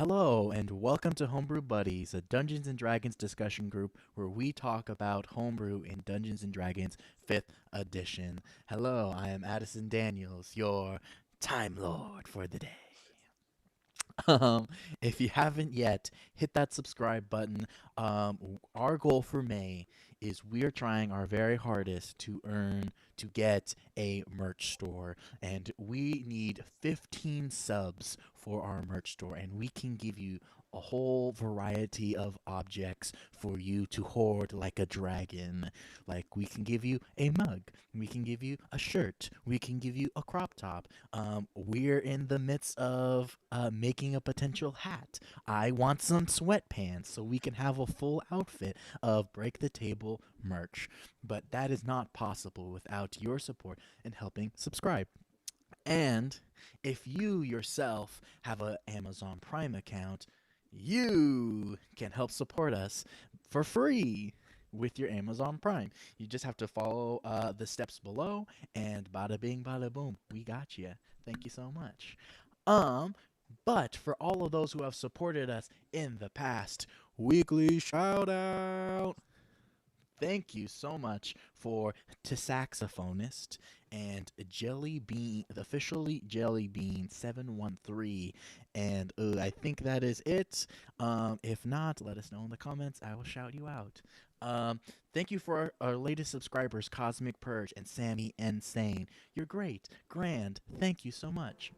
Hello, and welcome to Homebrew Buddies, a Dungeons and Dragons discussion group where we talk about homebrew in Dungeons and Dragons 5th edition. Hello, I am Addison Daniels, your Time Lord for the day. Um, if you haven't yet, hit that subscribe button. Our goal for May is we're trying our very hardest to get a merch store, and we need 15 subs for our merch store, and we can give you a whole variety of objects for you to hoard like a dragon. Like, we can give you a mug, we can give you a shirt, we can give you a crop top. We're in the midst of making a potential hat. I want some sweatpants so we can have a full outfit of Break the Table merch. But that is not possible without your support and helping subscribe. And if you yourself have an Amazon Prime account, you can help support us for free with your Amazon Prime. You just have to follow the steps below, and bada bing, bada boom, we got you. Thank you so much. Um, but for all of those who have supported us in the past, weekly shout out. Thank you so much for to saxophonist and Jelly Bean, officially Jelly Bean 713, and I think that is it. If not, let us know in the comments. I will shout you out. Thank you for our latest subscribers, Cosmic Purge and Sammy Insane. You're great, grand. Thank you so much.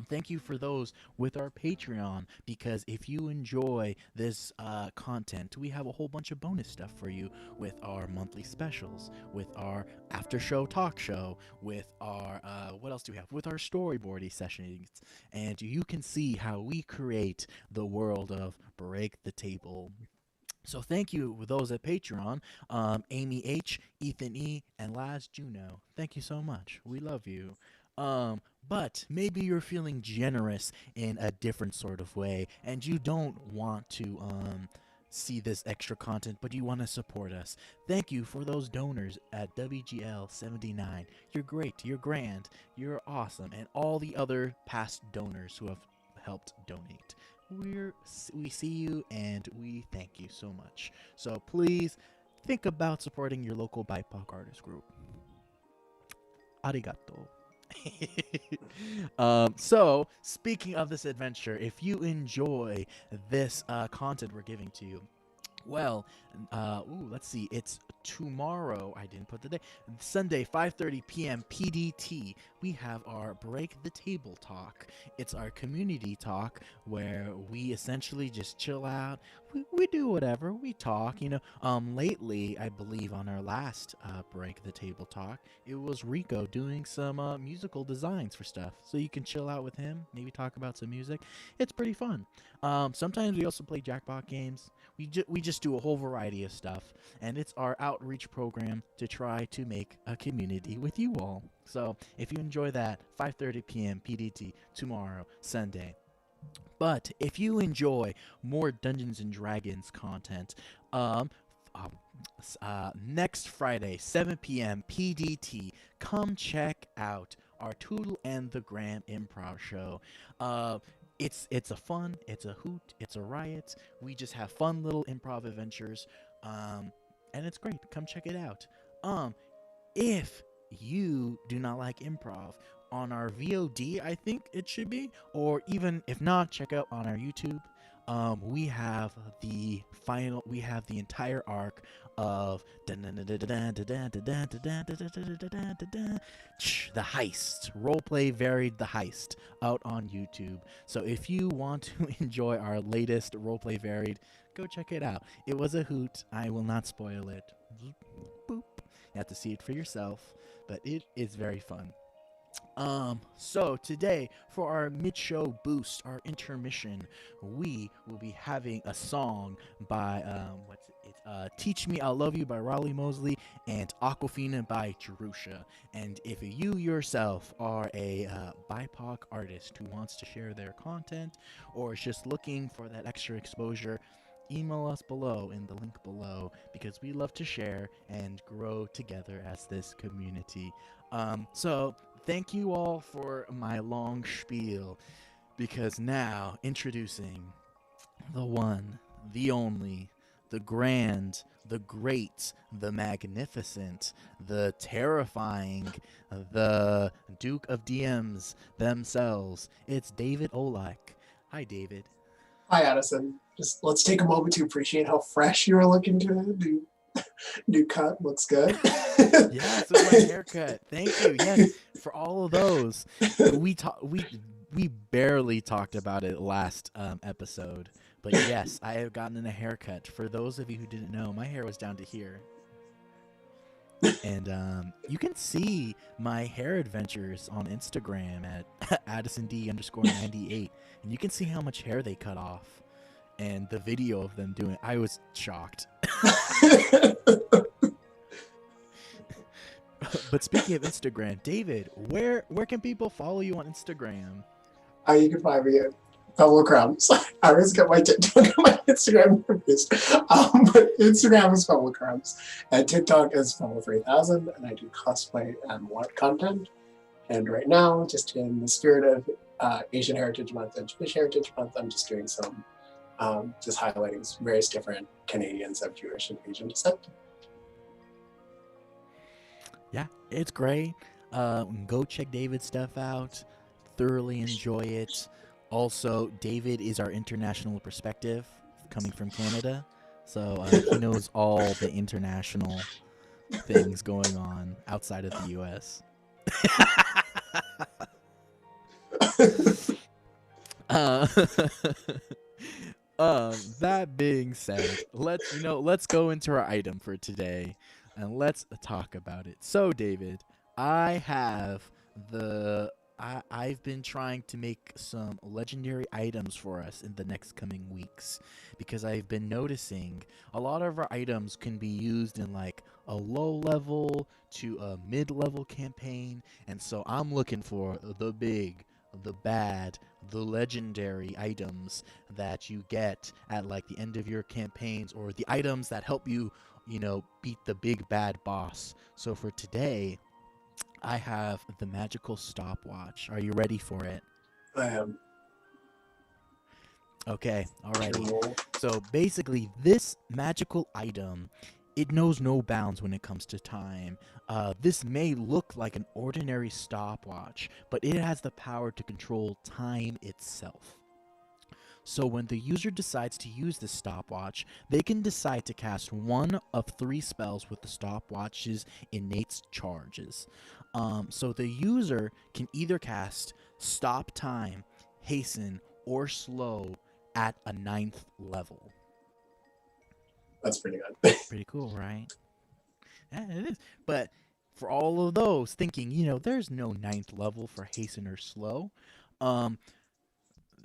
Thank you for those with our Patreon, because if you enjoy this content, we have a whole bunch of bonus stuff for you with our monthly specials, with our after show talk show, with our what else do we have? With our storyboarding sessions, and you can see how we create the world of Break the Table. So thank you with those at Patreon, Amy H, Ethan E, and Laz Juno. Thank you so much. We love you. But maybe you're feeling generous in a different sort of way, and you don't want to see this extra content, but you want to support us. Thank you for those donors at WGL79. You're great, you're grand, you're awesome, and all the other past donors who have helped donate. We see you and we thank you so much. So please think about supporting your local BIPOC artist group. Arigato. So speaking of this adventure, if you enjoy this content we're giving to you, well, let's see. It's tomorrow. I didn't put the day. Sunday, 5:30 p.m. PDT. We have our Break the Table talk. It's our community talk where we essentially just chill out. We do whatever. We talk. Lately, I believe on our last Break the Table talk, it was Rico doing some musical designs for stuff. So you can chill out with him. Maybe talk about some music. It's pretty fun. Sometimes we also play jackpot games. We just do a whole variety of stuff, and it's our outreach program to try to make a community with you all. So if you enjoy that, 5:30 p.m. PDT tomorrow, Sunday. But if you enjoy more Dungeons and Dragons content, um, next Friday, 7 p.m. PDT, come check out our Toodle and the Graham Improv Show. It's a fun, it's a hoot, it's a riot. We just have fun little improv adventures, and it's great. Come check it out. If you do not like improv, on our VOD, I think it should be, or even if not, check out on our YouTube. We have we have the entire arc of the heist, roleplay varied the heist, out on YouTube. So if you want to enjoy our latest roleplay varied, go check it out. It was a hoot. I will not spoil it. Boop. You have to see it for yourself, but it is very fun. So today, for our mid-show boost, our intermission, we will be having a song by, Teach Me I'll Love You by Raleigh Mosley and Aquafina by Jerusha. And if you yourself are a BIPOC artist who wants to share their content or is just looking for that extra exposure, email us below in the link below, because we love to share and grow together as this community. So thank you all for my long spiel. Because now, introducing the one, the only, the grand, the great, the magnificent, the terrifying, the Duke of DMs themselves. It's David Olek. Hi, David. Hi, Addison. Just let's take a moment to appreciate how fresh you are looking today. New cut looks good. Yes, with my haircut. Thank you. Yes, for all of those. We barely talked about it last episode, but yes, I have gotten a haircut. For those of you who didn't know, my hair was down to here, and you can see my hair adventures on Instagram at AddisonD_98, and you can see how much hair they cut off, and the video of them doing it. I was shocked. But speaking of Instagram, David, where can people follow you on Instagram? You can find me at Fellow Crumbs. I always get my TikTok and my Instagram confused. But Instagram is Fellow Crumbs, and TikTok is Fellow3000, and I do cosplay and what content. And right now, just in the spirit of Asian Heritage Month and Jewish Heritage Month, I'm just doing some, just highlighting various different Canadians of Jewish and Asian descent. Yeah, it's great. Go check David's stuff out. Thoroughly enjoy it. Also, David is our international perspective coming from Canada. So he knows all the international things going on outside of the U.S. That being said, let's go into our item for today, and let's talk about it. So, David, I've been trying to make some legendary items for us in the next coming weeks because I've been noticing a lot of our items can be used in like a low level to a mid level campaign, and so I'm looking for the big, the bad, the legendary items that you get at like the end of your campaigns, or the items that help you, beat the big bad boss. So for today, I have the magical stopwatch. Are you ready for it? I am. Okay, alrighty. So basically, this magical item, it knows no bounds when it comes to time. This may look like an ordinary stopwatch, but it has the power to control time itself. So when the user decides to use this stopwatch, they can decide to cast one of 3 spells with the stopwatch's innate charges. So the user can either cast Stop Time, Hasten, or Slow at a 9th level. That's pretty good. Pretty cool, right? Yeah, it is. But for all of those thinking, there's no 9th level for Hasten or Slow,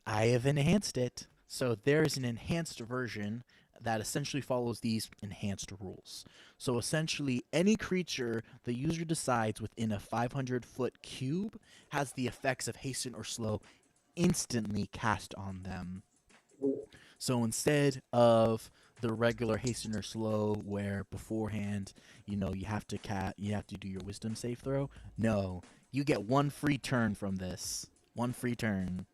I have enhanced it. So there's an enhanced version that essentially follows these enhanced rules. So essentially, any creature the user decides within a 500-foot cube has the effects of Hasten or Slow instantly cast on them. So instead of the regular Hasten or Slow, where beforehand, you have to do your Wisdom save throw. No, you get one free turn from this. One free turn.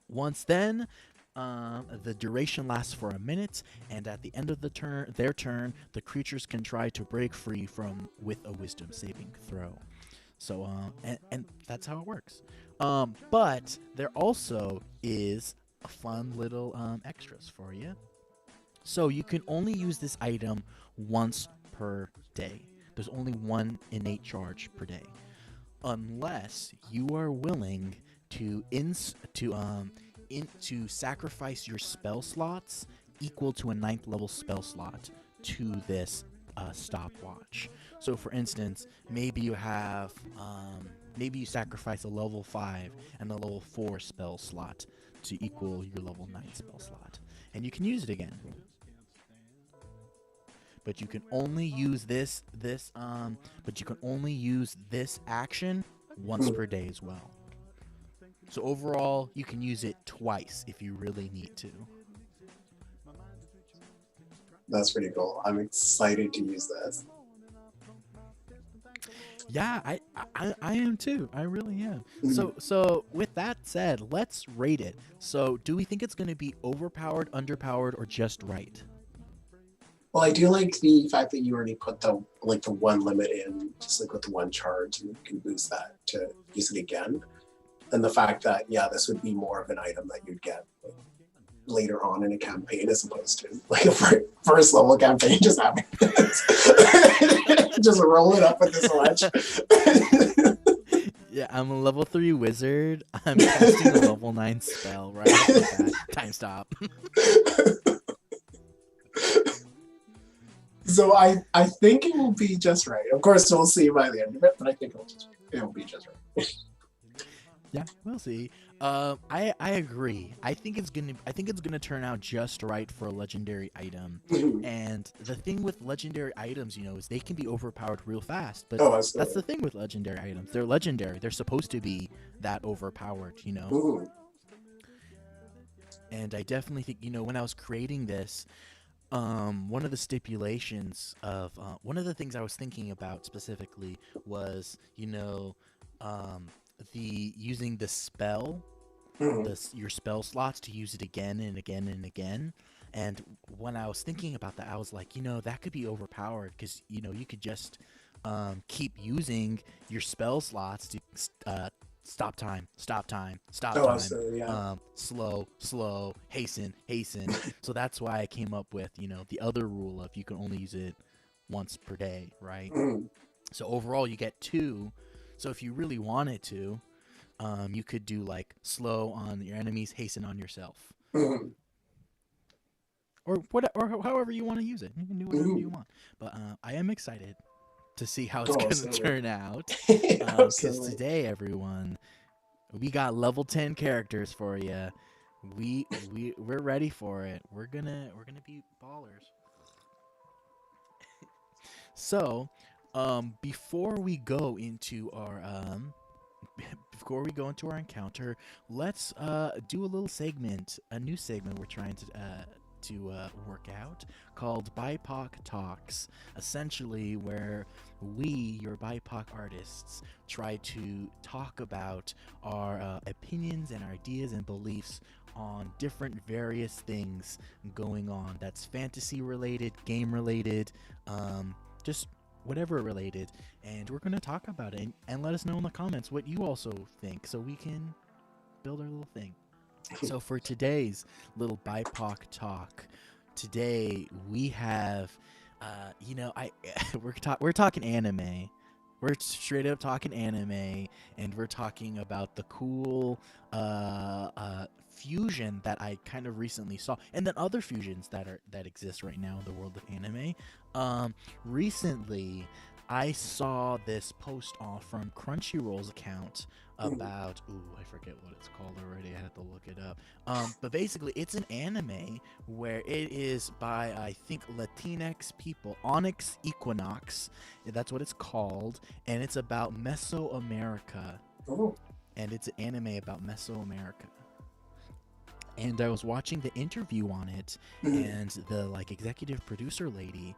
Once then, the duration lasts for a minute, and at the end of their turn, the creatures can try to break free with a Wisdom saving throw. So, and that's how it works. But there also is a fun little extras for you. So you can only use this item once per day. There's only one innate charge per day, unless you are willing to sacrifice your spell slots equal to a 9th level spell slot to this stopwatch. So for instance, maybe you sacrifice a level 5 and a level 4 spell slot to equal your level 9 spell slot, and you can use it again. But you can only use this action once per day as well. So overall, you can use it twice if you really need to. That's pretty cool. I'm excited to use this. Yeah, I am too. I really am. Mhm. So with that said, let's rate it. So do we think it's going to be overpowered, underpowered, or just right? Well, I do like the fact that you already put the one limit in, just like with the one charge, and you can boost that to use it again. And the fact that this would be more of an item that you'd get later on in a campaign as opposed to like a first level campaign just having just roll it up with this ledge. Yeah, I'm a level 3 wizard. I'm casting a level 9 spell right off the bat. Time stop. So I think it will be just right. Of course, we'll see by the end of it, but I think it'll be just right. Yeah, we'll see. I agree. I think it's gonna turn out just right for a legendary item. And the thing with legendary items, is they can be overpowered real fast. But Oh, that's the absolutely. thing with legendary items. They're legendary. They're supposed to be that overpowered. Ooh. And I definitely think when I was creating this, one of the stipulations of one of the things I was thinking about specifically was the using the spell Mhm. your spell slots to use it again and again and again. And when I was thinking about that, I was like, that could be overpowered because you could just keep using your spell slots to stop time, stop time, stop Oh, time, absolutely. Yeah. slow, hasten, hasten. So that's why I came up with the other rule of you can only use it once per day, right? Mhm. So overall, you get two. So if you really wanted to, you could do like slow on your enemies, hasten on yourself, Mhm. or however you want to use it. You can do whatever you Mhm. want. But I am excited to see how it's Oh, gonna absolutely. turn out. Because Absolutely. today, everyone, we got level 10 characters for you. We're ready for it. We're gonna be ballers. So, before we go into our before we go into our encounter, let's do a little segment, a new segment we're trying to work out called BIPOC Talks. Essentially, where we, your BIPOC artists, try to talk about our opinions and ideas and beliefs on different various things going on. That's fantasy related, game related, just whatever related, and we're going to talk about it and let us know in the comments what you also think so we can build our little thing. So for today's little BIPOC talk, today we have, I we're talking anime. We're straight up talking anime, and we're talking about the cool fusion that I kind of recently saw, and then other fusions that exist right now in the world of anime. Recently, I saw this post off from Crunchyroll's account Mhm. about I forget what it's called already. I had to look it up. But basically, it's an anime where it is by I think Latinx people, Onyx Equinox. That's what it's called, and it's about Mesoamerica, Oh. and it's an anime about Mesoamerica. And I was watching the interview on it, Mhm. and the like executive producer lady,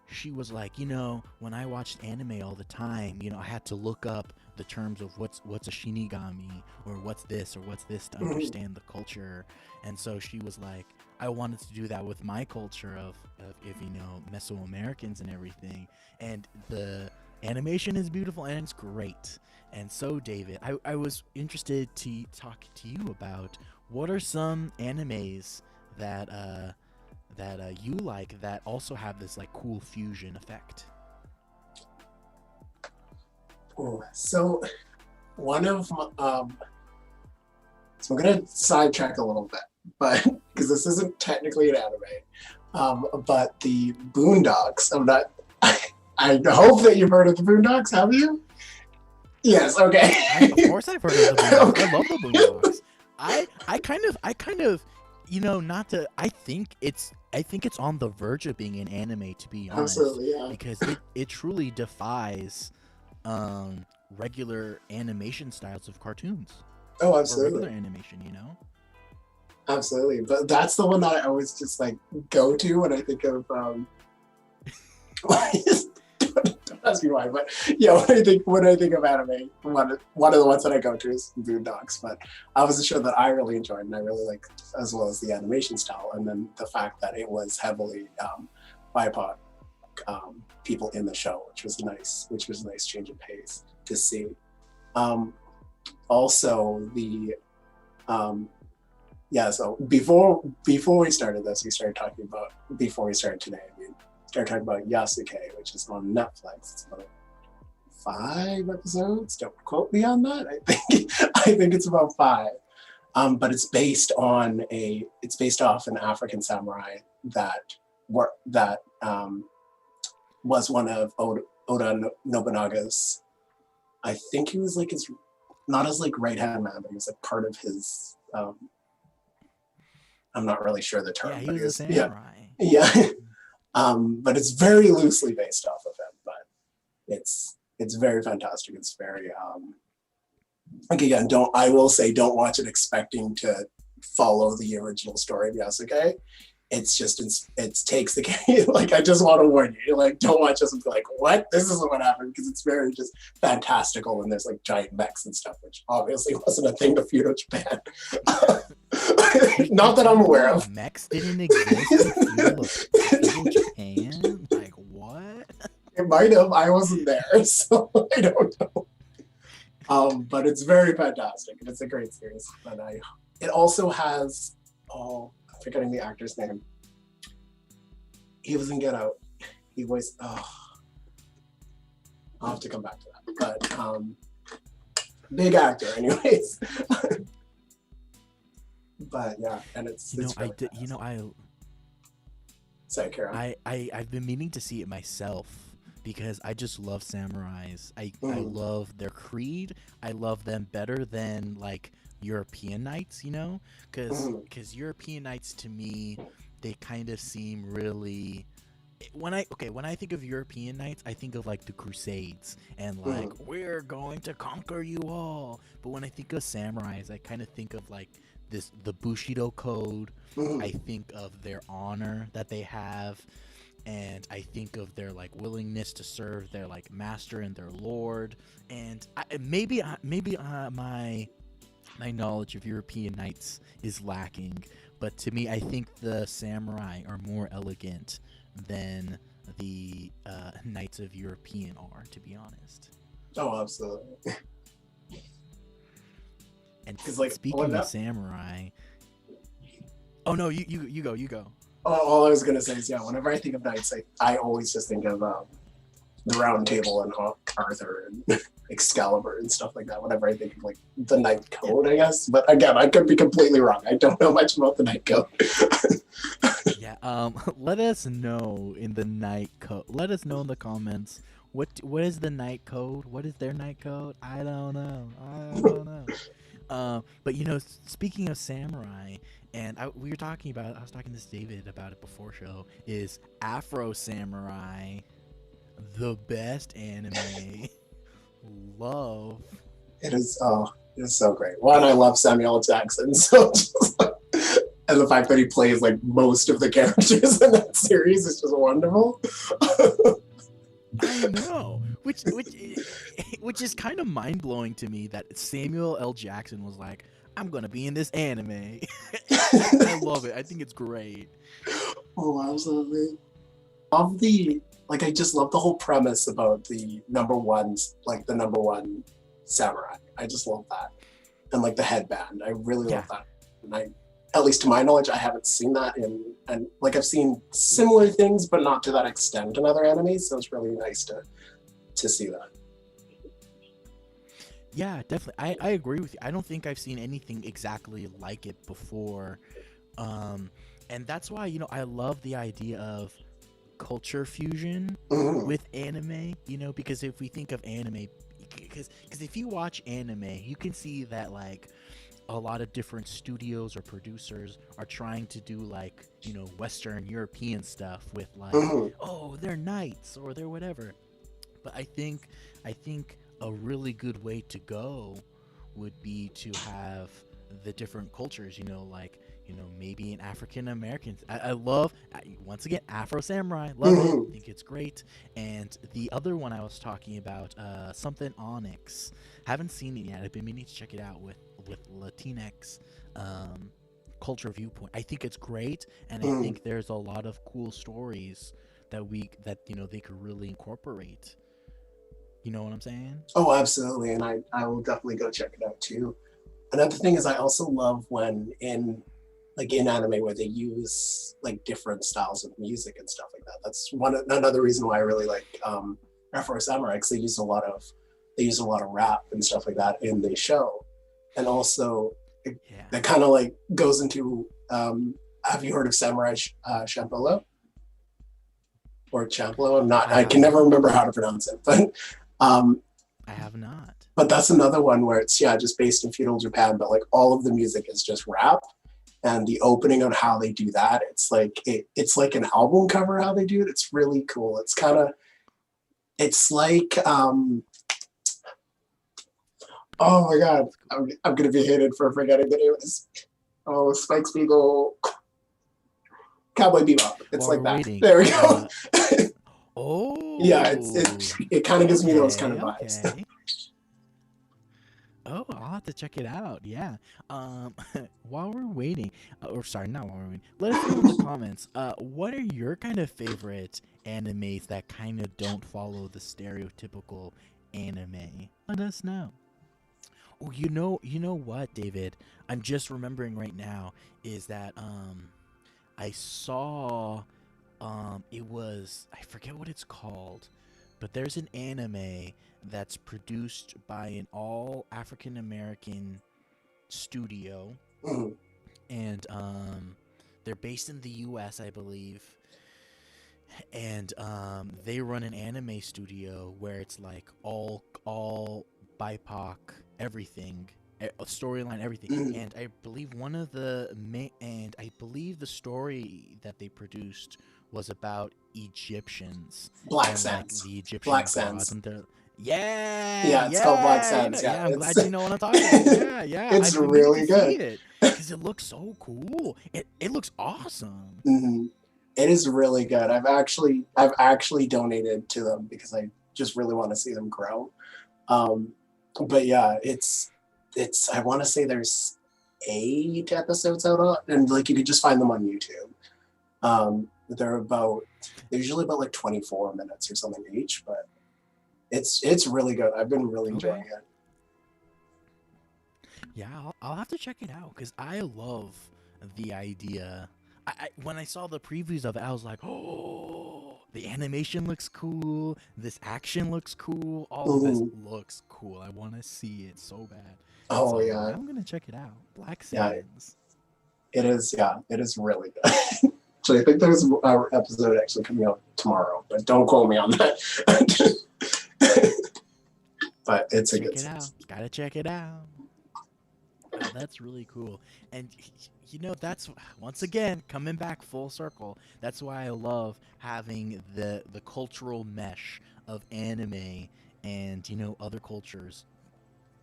she was like, when I watched anime all the time, I had to look up the terms of what's a shinigami or what's this to Mhm. understand the culture. And so she was like, I wanted to do that with my culture of if Mesoamericans and everything. And the animation is beautiful and it's great. And so David, I was interested to talk to you about what are some animes that you like that also have this like cool fusion effect? Oh. So one of so I'm gonna sidetrack a little bit, but because this isn't technically an anime, but the Boondocks. I'm not. I hope that you've heard of the Boondocks. Have you? Yes. Okay. Of course I've heard of the Boondocks. I Okay. love the Boondocks. I kind of not to I think it's on the verge of being an anime, to be honest, Absolutely. Yeah. because it truly defies regular animation styles of cartoons Oh, or regular absolutely. animation. Absolutely. But that's the one that I always just like go to when I think of ask me why, but yeah, when I think of anime, one of the ones that I go to is Boondocks. But I was a show that I really enjoyed and I really liked, as well as the animation style, and then the fact that it was heavily BIPOC people in the show, which was a nice change of pace to see. Also, the so before we started this, before we started today, started talking about Yasuke, which is on Netflix. It's about 5 episodes. Don't quote me on that. I think it's about 5. But it's based off an African samurai that was one of Oda Nobunaga's. I think he was like his, not his like right hand man, but he was like part of his. I'm not really sure the term. Yeah, he but was a samurai. Yeah. But it's very loosely based off of him. But it's very fantastic. It's very like, again, don't watch it expecting to follow the original story of Yasuke. It's just it takes the game. Like, I just want to warn you, like, don't watch this and be like, what? This isn't what happened, because it's very just fantastical, and there's like giant mechs and stuff, which obviously wasn't a thing to feudal Japan. Not that I'm aware of. Mechs didn't exist in feudal Japan? Like, what? It might have. I wasn't there, so I don't know. But it's very fantastic, and it's a great series. And it also has, I'm forgetting the actor's name. He was in Get Out. He voiced. I'll have to come back to that. But big actor, anyways. But yeah, and it's Sorry, Karen. I've been meaning to see it myself, because I just love samurais. I love their creed. I love them better than like European knights, because European knights, to me, they kind of seem really. When I think of European knights, I think of like the Crusades and like we're going to conquer you all. But when I think of samurais, I kind of think of like the Bushido code. I think of their honor that they have, and I think of their like willingness to serve their like master and their lord. And maybe my knowledge of European knights is lacking, but to me, I think the samurai are more elegant than the knights of European are, to be honest. Oh, absolutely. And like, speaking of samurai, oh no, you go. All I was gonna say is, whenever I think of knights, I always just think of the Round Table and Arthur and Excalibur and stuff like that. Whenever I think of like the Knight Code, I guess. But again, I could be completely wrong. I don't know much about the Knight Code. Yeah. Let us know in the Knight Code. Let us know in the comments. What is the Knight Code? What is their Knight Code? I don't know. But speaking of samurai, and I was talking to David about it before show, is Afro Samurai the best anime? Love. It is so great. One, I love Samuel Jackson, so just and the fact that he plays like most of the characters in that series is just wonderful. I know, which is kind of mind blowing to me that Samuel L. Jackson was like, I'm gonna be in this anime. I love it. I think it's great. Oh, absolutely. I just love the whole premise about the number one samurai. I just love that, and like the headband. I really love that. And at least to my knowledge, I haven't seen that and like I've seen similar things, but not to that extent in other animes. So it's really nice to see that. Yeah, definitely. I agree with you. I don't think I've seen anything exactly like it before. And that's why, I love the idea of culture fusion with anime, because if we think of anime, because if you watch anime, you can see that like a lot of different studios or producers are trying to do like, Western European stuff with like, oh, they're knights or they're whatever. But I think a really good way to go would be to have the different cultures, like maybe an African American. I love, once again, Afro Samurai. Love it. Mhm. Think it's great. And the other one I was talking about, something Onyx. Haven't seen it yet. I've been meaning to check it out with Latinx um, culture viewpoint. I think it's great, and I Mhm. think there's a lot of cool stories that they could really incorporate. You know what I'm saying? Oh, absolutely. And I will definitely go check it out too. Another thing is I also love when in anime where they use like different styles of music and stuff like that. That's another reason why I really like Afro Samurai, because they use a lot of rap and stuff like that in the show. And also Yeah. that kind of like goes into have you heard of Samurai Champloo or Champloo? I I have can never not. remember how to pronounce it, but um I have not. but that's another one where it's just based in feudal Japan, but like all of the music is just rap. And the opening on how they do that, it's like an album cover how they do it. It's really cool. It's like oh my god, I'm gonna be hated for forgetting the name of this. Oh, Spike Spiegel, Cowboy Bebop. It's While like we're that. waiting, There we go. Yeah, oh, it kind of gives me those kind of okay, vibes. okay. Oh, I'll have to check it out. Yeah. Um, while we're waiting, or sorry, not while we're waiting. Let us know in the comments. What are your kind of favorite animes that kind of don't follow the stereotypical anime? Let us know. Oh, you know what, David? I'm just remembering right now is that I saw it was, I forget what it's called, but there's an anime that's produced by an all African American studio, Mhm. and they're based in the U.S., I believe, and they run an anime studio where it's like all BIPOC everything, storyline everything, Mhm. and I believe one of the and I believe the story that they produced was about Egyptians Black and like Sands. the Black Egyptian gods Sands. and their yeah, Yeah, it's called Black yeah, Sands. Yeah, yeah. I'm it's glad you know what I'm talking about. Yeah, yeah. it's I've been meaning to really see good. it because it looks so cool. It looks awesome. Mhm. It is really good. I've actually donated to them because I just really want to see them grow. Um, but yeah, it's I want to say there's 8 episodes out on, and like you could just find them on YouTube. They're usually about like 24 minutes or something each, but it's really good. I've been really enjoying Okay. it. Yeah, I'll have to check it out because I love the idea. When I saw the previews of it, I was like, oh, the animation looks cool. This action looks cool. All of this Mhm. looks cool. I want to see it so bad. Oh So yeah, now I'm gonna check it out. Black yeah, Sands. it is. Yeah, it is really good. Actually, I think there's our episode actually coming out tomorrow, but don't quote me on that. But Gotta it's a check good it out. series. Gotta check it out. Oh, that's really cool. And that's once again coming back full circle. That's why I love having the cultural mesh of anime and other cultures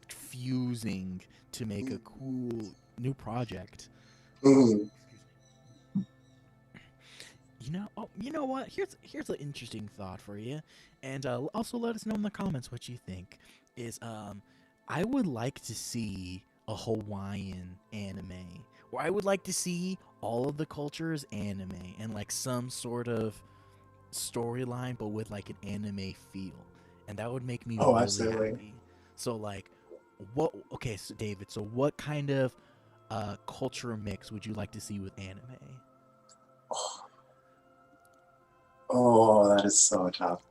fusing to make a cool new project. Mhm. Excuse me. You know what? Here's an interesting thought for you, and also let us know in the comments what you think. Is I would like to see a Hawaiian anime, or I would like to see all of the cultures anime and like some sort of storyline, but with like an anime feel, and that would make me Oh, really absolutely. happy. So like, what? Okay, so David, so what kind of culture mix would you like to see with anime? Oh, that is so tough.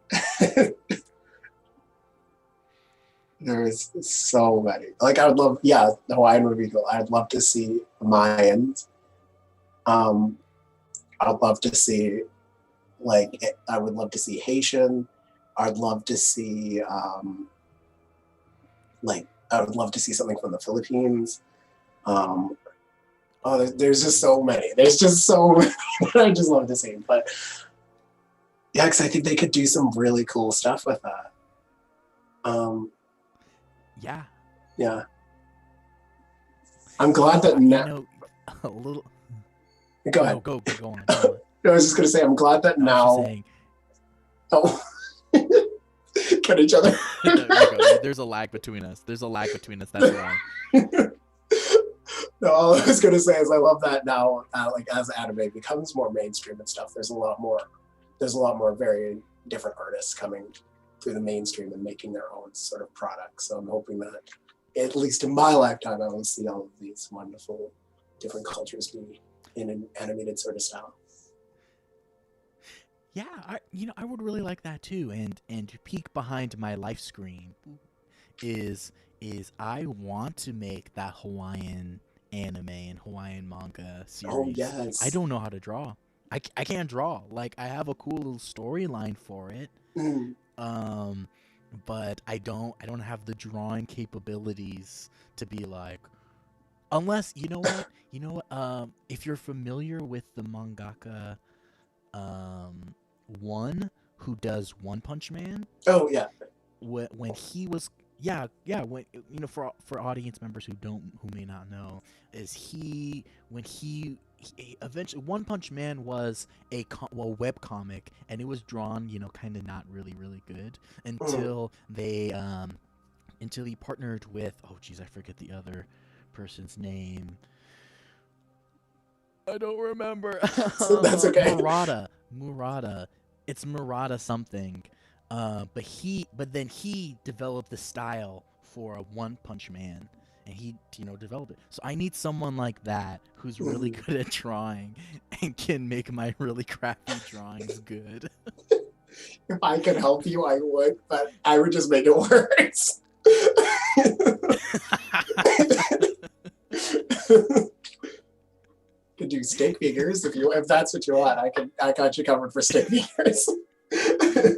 There's so many. Like I would love, yeah, the Hawaiian would be cool. I'd love to see Mayans. Um, I'd love to see I would love to see Haitian. I'd love to see I would love to see something from the Philippines. Um, oh, there's just so many. There's just so many that I just love to see. But yeah, because I think they could do some really cool stuff with that. Um, Yeah. yeah, I'm glad Oh, that now. a little. Go No, ahead. go on, go on. I was just gonna say I'm glad that I was just now. saying. Oh, cut each other. There we go. There's a lag between us. There's a lag between us. That's why. No, all I was gonna say is I love that now. Like as anime becomes more mainstream and stuff, there's a lot more. There's a lot more very different artists coming through the mainstream and making their own sort of products. So I'm hoping that, at least in my lifetime, I will see all of these wonderful different cultures be in an animated sort of style. Yeah, I would really like that too. And to peek behind my life screen is I want to make that Hawaiian anime and Hawaiian manga Oh series. I yes. don't know how to draw. I can't draw. Like I have a cool little storyline for it. Mm. Um but I don't have the drawing capabilities to be like, unless if you're familiar with the mangaka um one who does One Punch Man, Oh yeah. when he was, yeah, when for audience members who may not know, is he when he eventually, One Punch Man was web comic, and it was drawn, kind of not really good Mm. until he partnered with, oh geez, I forget the other person's name. I don't remember. So that's okay. Murata. It's Murata something. But then he developed the style for a One Punch Man, and he developed it. So I need someone like that who's really Mm. good at drawing and can make my really crappy drawings good. If I could help you, I would, but I would just make it worse. Could do stick figures if that's what you want. I got you covered for stick figures.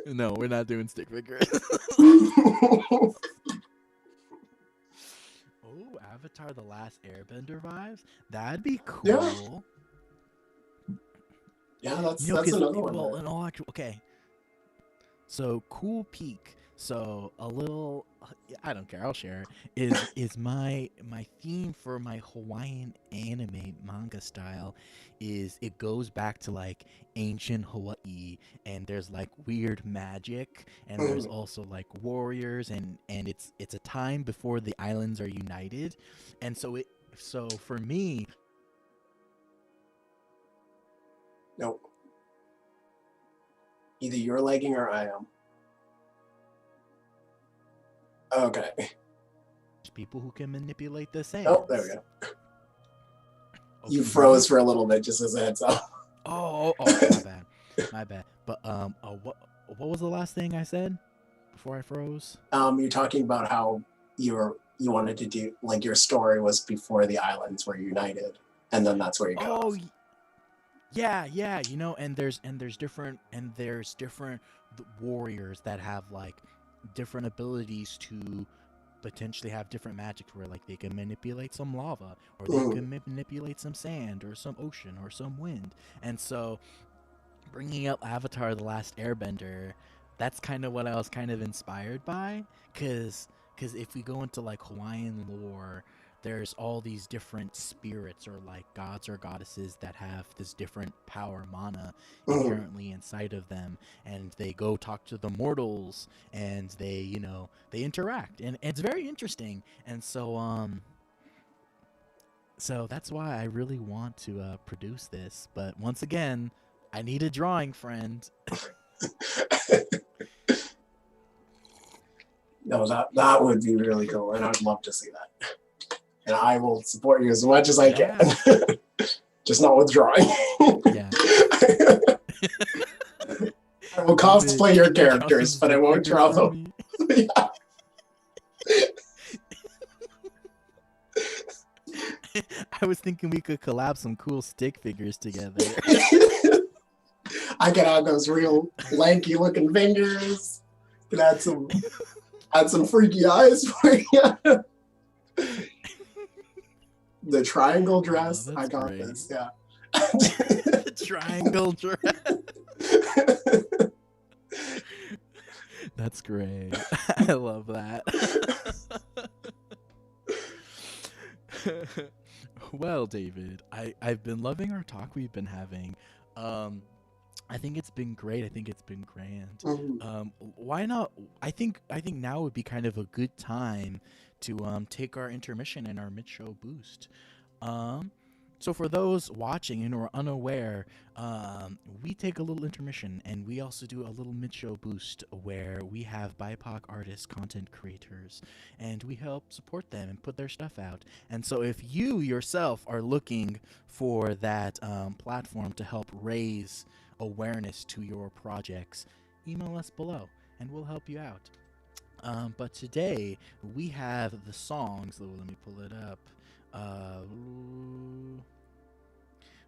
No, we're not doing stick figures. Oh, Avatar: The Last Airbender vibes. That'd be Yeah, cool. yeah, that's Because another one. well, in all actual, okay. So cool peak. So a little, I don't care. I'll share it. Is my theme for my Hawaiian anime manga style is it goes back to like ancient Hawaii, and there's like weird magic, and there's Mm. also like warriors, and it's a time before the islands are united, and so for me, Nope. Either you're lagging or I am. Okay. there's people who can manipulate the Oh, there we sands. go. Oh, You can you hear me? froze for a little bit, just as a heads up. My bad. But what was the last thing I said before I froze? You're talking about how you wanted to do like your story was before the islands were united, and then that's where you got Oh, off. yeah. And there's different warriors that have like different abilities to potentially have different magics, where like they can manipulate some lava, or they Mm. can manipulate some sand or some ocean or some wind. And so bringing up Avatar: The Last Airbender, that's kind of what I was kind of inspired by, cuz if we go into like Hawaiian lore, there's all these different spirits, or like gods or goddesses, that have this different power, mana, Mm. inherently inside of them, and they go talk to the mortals, and they interact, and it's very interesting. And so that's why I really want to produce this. But once again, I need a drawing friend. No, that would be really cool, and I'd love to see that. And I will support you as much as I can. Yeah. Just not with drawing. Yeah. I will cosplay your characters, but I won't draw them. Yeah. I was thinking we could collab some cool stick figures together. I could have those real lanky looking fingers. Could add some freaky eyes for you. The triangle dress. Oh, I that's got great. this. Yeah. Triangle dress. That's great. I love that. Well, David, I've been loving our talk we've been having. Um, I think it's been great. I think it's been grand. Mhm. Why not? I think now would be kind of a good time to take our intermission and our mid-show boost. Um, so for those watching and who are unaware, we take a little intermission and we also do a little mid-show boost where we have BIPOC artists, content creators, and we help support them and put their stuff out. And so if you yourself are looking for that platform to help raise awareness to your projects, email us below and we'll help you out. But today we have the songs. Let me pull it up. Uh,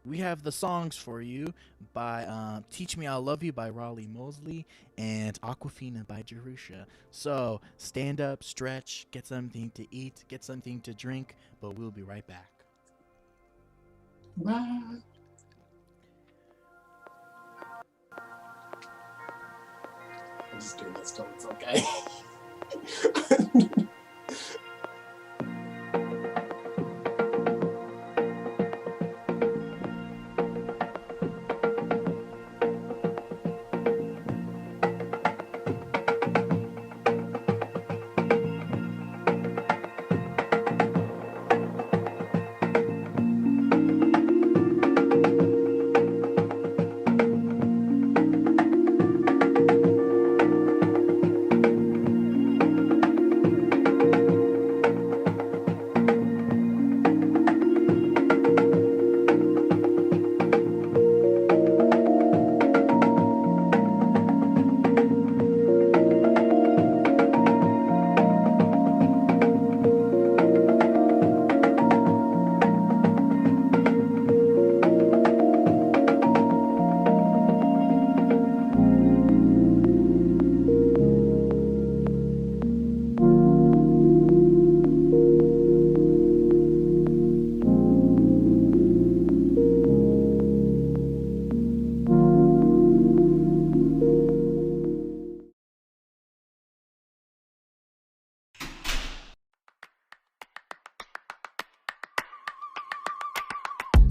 we have the songs for you by Teach Me I'll Love You by Raleigh Mosley and Aquafina by Jerusha. So stand up, stretch, get something to eat, get something to drink, but we'll be right back. Bye. I'm just doing this till it's okay.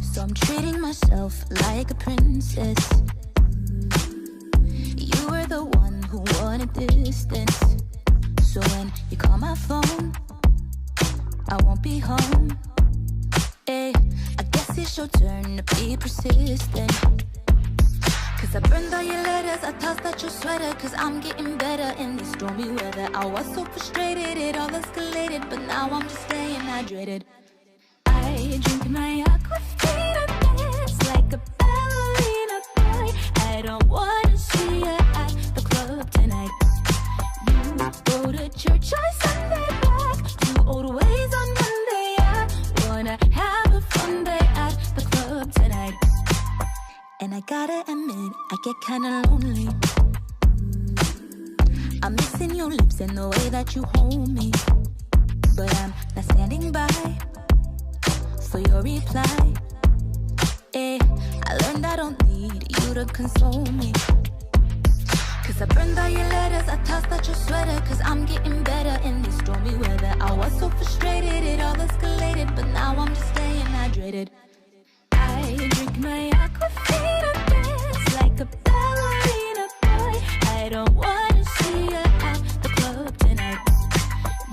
So I'm treating myself like a princess. You were the one who wanted distance. So when you call my phone, I won't be home. Hey, I guess it's your turn to be persistent. Cause I burned all your letters, I tossed out your sweater. Cause I'm getting better in this stormy weather. I was so frustrated, it all escalated. But now I'm just staying hydrated. I drink my Aquafina, dance like a ballerina boy. I don't wanna see you at the club tonight. You go to church on Sunday, back to old ways on Monday. I wanna have a fun day at the club tonight. And I gotta admit, I get kinda lonely. I'm missing your lips and the way that you hold me. But I'm not standing by for your reply. Eh, I learned I don't need you to console me. Cause I burned all your letters, I tossed out your sweater. Cause I'm getting better in this stormy weather. I was so frustrated, it all escalated. But now I'm just staying hydrated. I drink my Aquafina, dance like a ballerina boy. I don't wanna see you at the club tonight.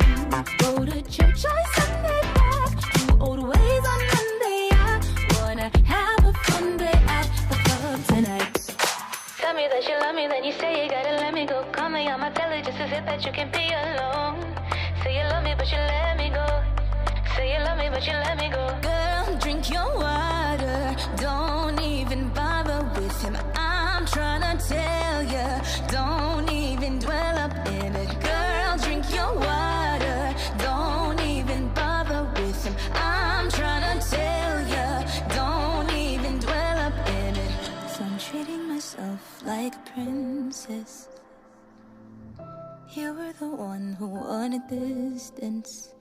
You go to church on Sunday, back to old ways on Monday. I wanna have a fun day at the club tonight. Tell me that you love me, then you say you gotta let me go. Call me on my telly just to say that you can be alone. Say you love me, but you let me go. Say you love me, but you let me go. Girl, drink your water. Don't even bother with him. I'm tryna tell ya. Don't even dwell up in it. Girl, drink your water. Don't even bother with him. I'm tryna tell ya. Don't even dwell up in it. So I'm treating myself like a princess. You were the one who wanted distance.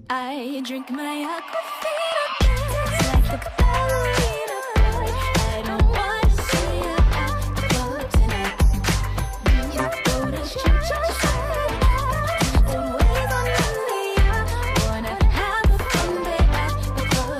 I drink my Aquafina, dance like a ballerina boy. I don't wanna see you at the club tonight. You go to church on Sunday, old ways on Monday. I wanna have a fun day at the club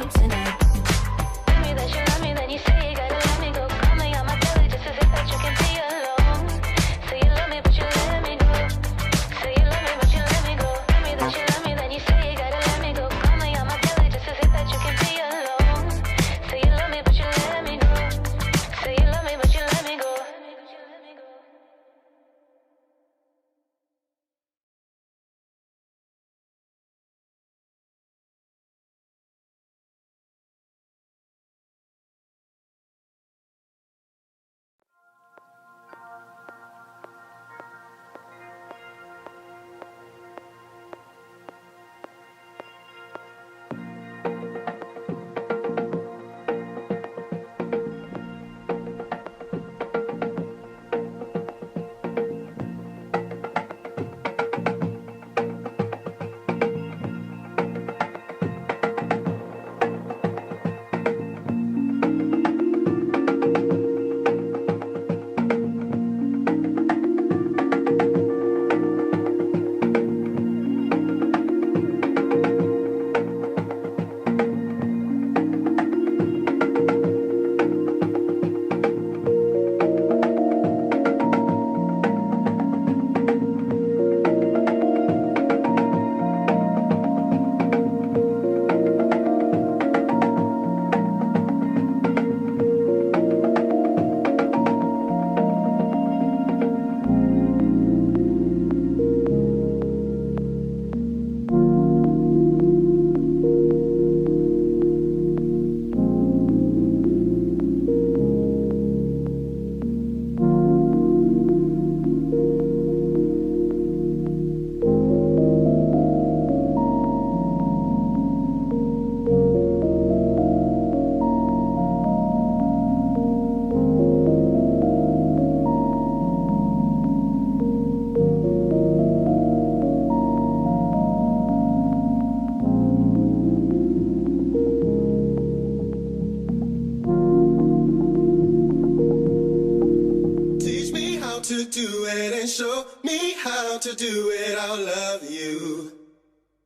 to do it. I'll love you.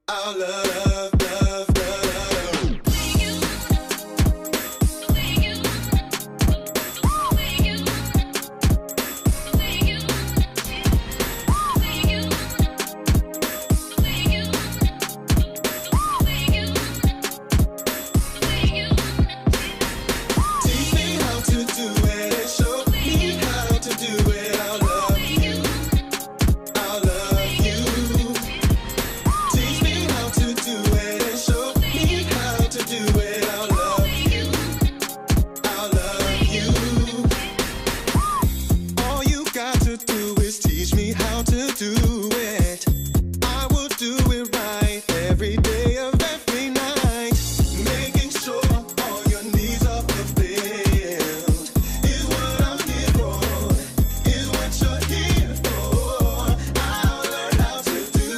I'll love, love, love. Teach me how to do it and show me how to do it. I'll love you. I'll love you. Teach me how to do it and show me how to do it. I'll love you. I'll love you. All you got to do is teach me how to do it. I will do it right every day of every night. Making sure all your needs are fulfilled is what I'm here for, is what you're here for. I'll learn how to do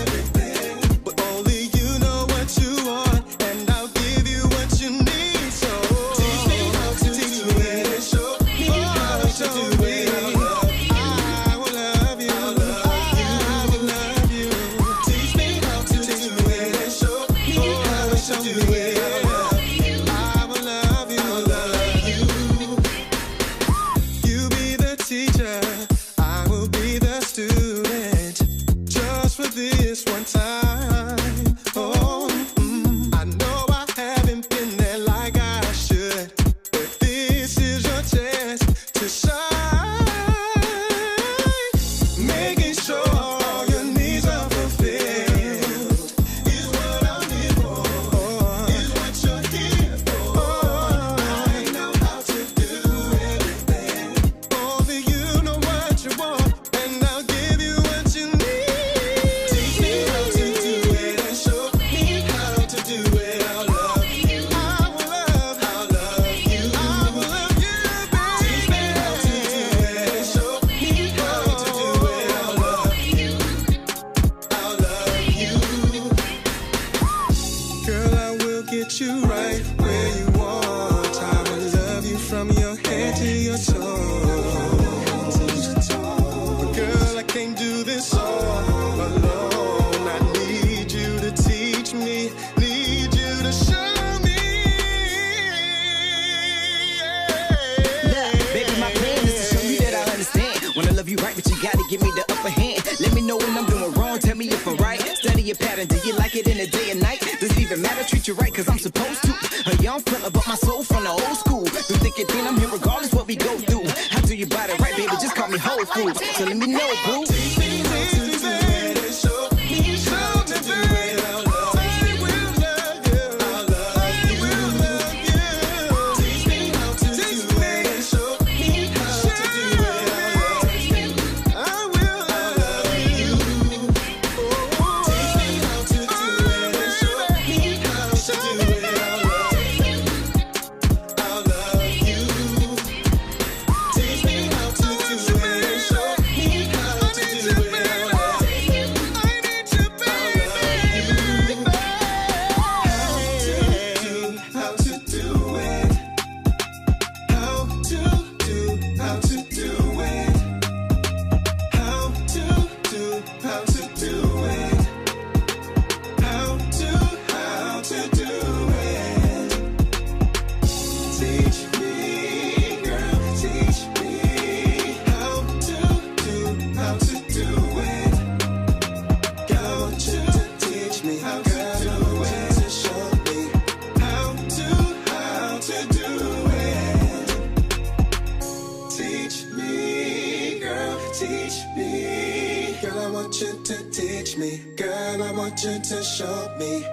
everything, but only you know what you want, and I'll give you what you need. So teach me how to do it and show me how to do it. I will love you. I will love you. Teach me how to do it and show me how to do it. I will love you. I will love you. You be the teacher, I will be the student. Just for this one time. Oh, I know I haven't been there like I should, but this is your chance to shine. Making sure all your needs are fulfilled is what I'm here for, is what you're here for. I know how to do everything. Only you know what you want, and I'll give you what you need. Teach me how to do it and show me how to do it. I'll love you. I will love. I'll love you. I will love you, baby. Teach me how to do it and show me how to do it. I'll love you. I'll love you. Girl, I will get you right where you want. I will love you from your head to your toes. But girl, I can't do this all alone. I need you to teach me, need you to show me. Look, baby, my plan is to show you that I understand. Wanna love you right, but you gotta give me the upper hand. Let me know when I'm doing wrong, tell me if I'm right. Study your pattern, do you like it in the day and night? Does it even matter, treat you right, cause I'm supposed to. A young fella, but my soul from the old school. Do thick and thin, I'm here regardless what we go through. How do you body right, baby, just call me Whole Foods. So let me know, boo. Teach me how to do it and show me how to do it. I'll love you. I'll love you. Teach me how to do it and show me how to do it. I will love you. Teach me how to do it and show me how to do it. I'll love you. Teach me how to do it and show me how to do it. I need you, baby. How to do it. How to do, how to do it. How to do it. How to do it. Teach me, girl, teach me how to do it. Got to teach me how to do it. To show me how to do it. Teach me, girl, teach me. Girl, I want you to teach me. Girl, I want you to show me.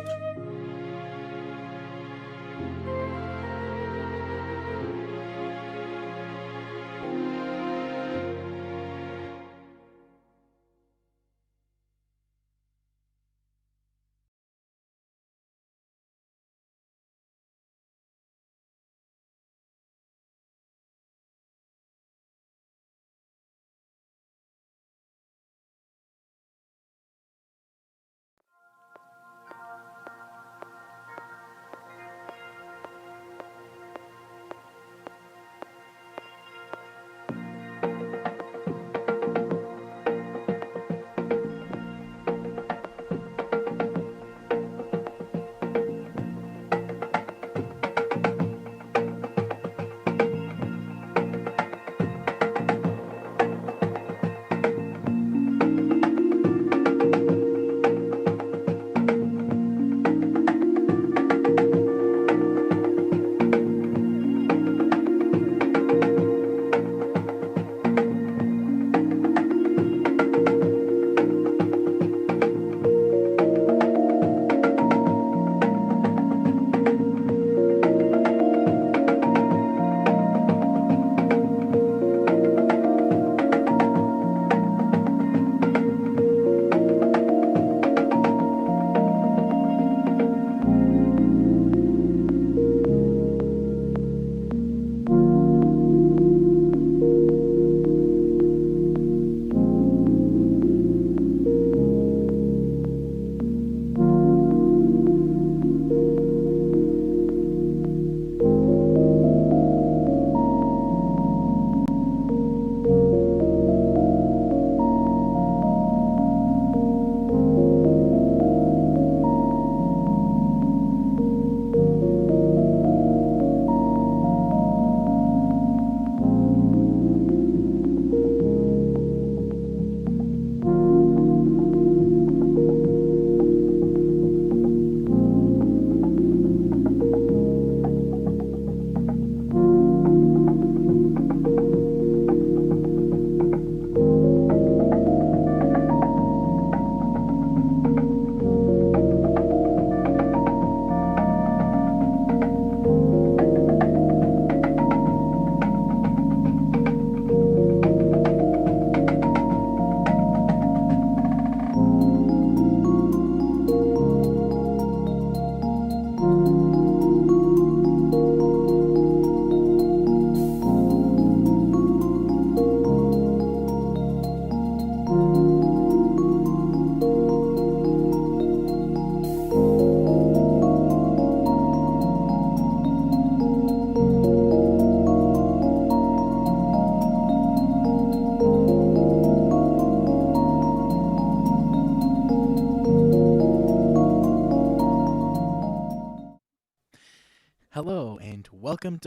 Hello and welcome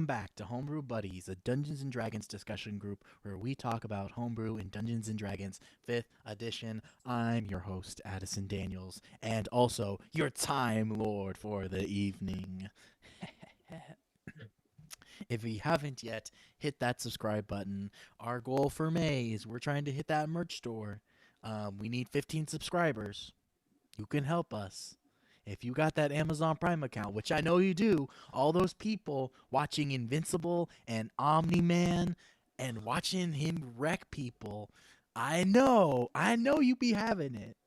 back to Homebrew Buddies, a Dungeons and Dragons discussion group where we talk about homebrew in Dungeons and Dragons 5th edition. I'm your host Addison Daniels and also your time lord for the evening. If you haven't yet, hit that subscribe button. Our goal for May is we're trying to hit that merch store. We need 15 subscribers. You can help us. If you got that Amazon Prime account, which I know you do, all those people watching Invincible and Omni-Man and watching him wreck people, I know you be having it.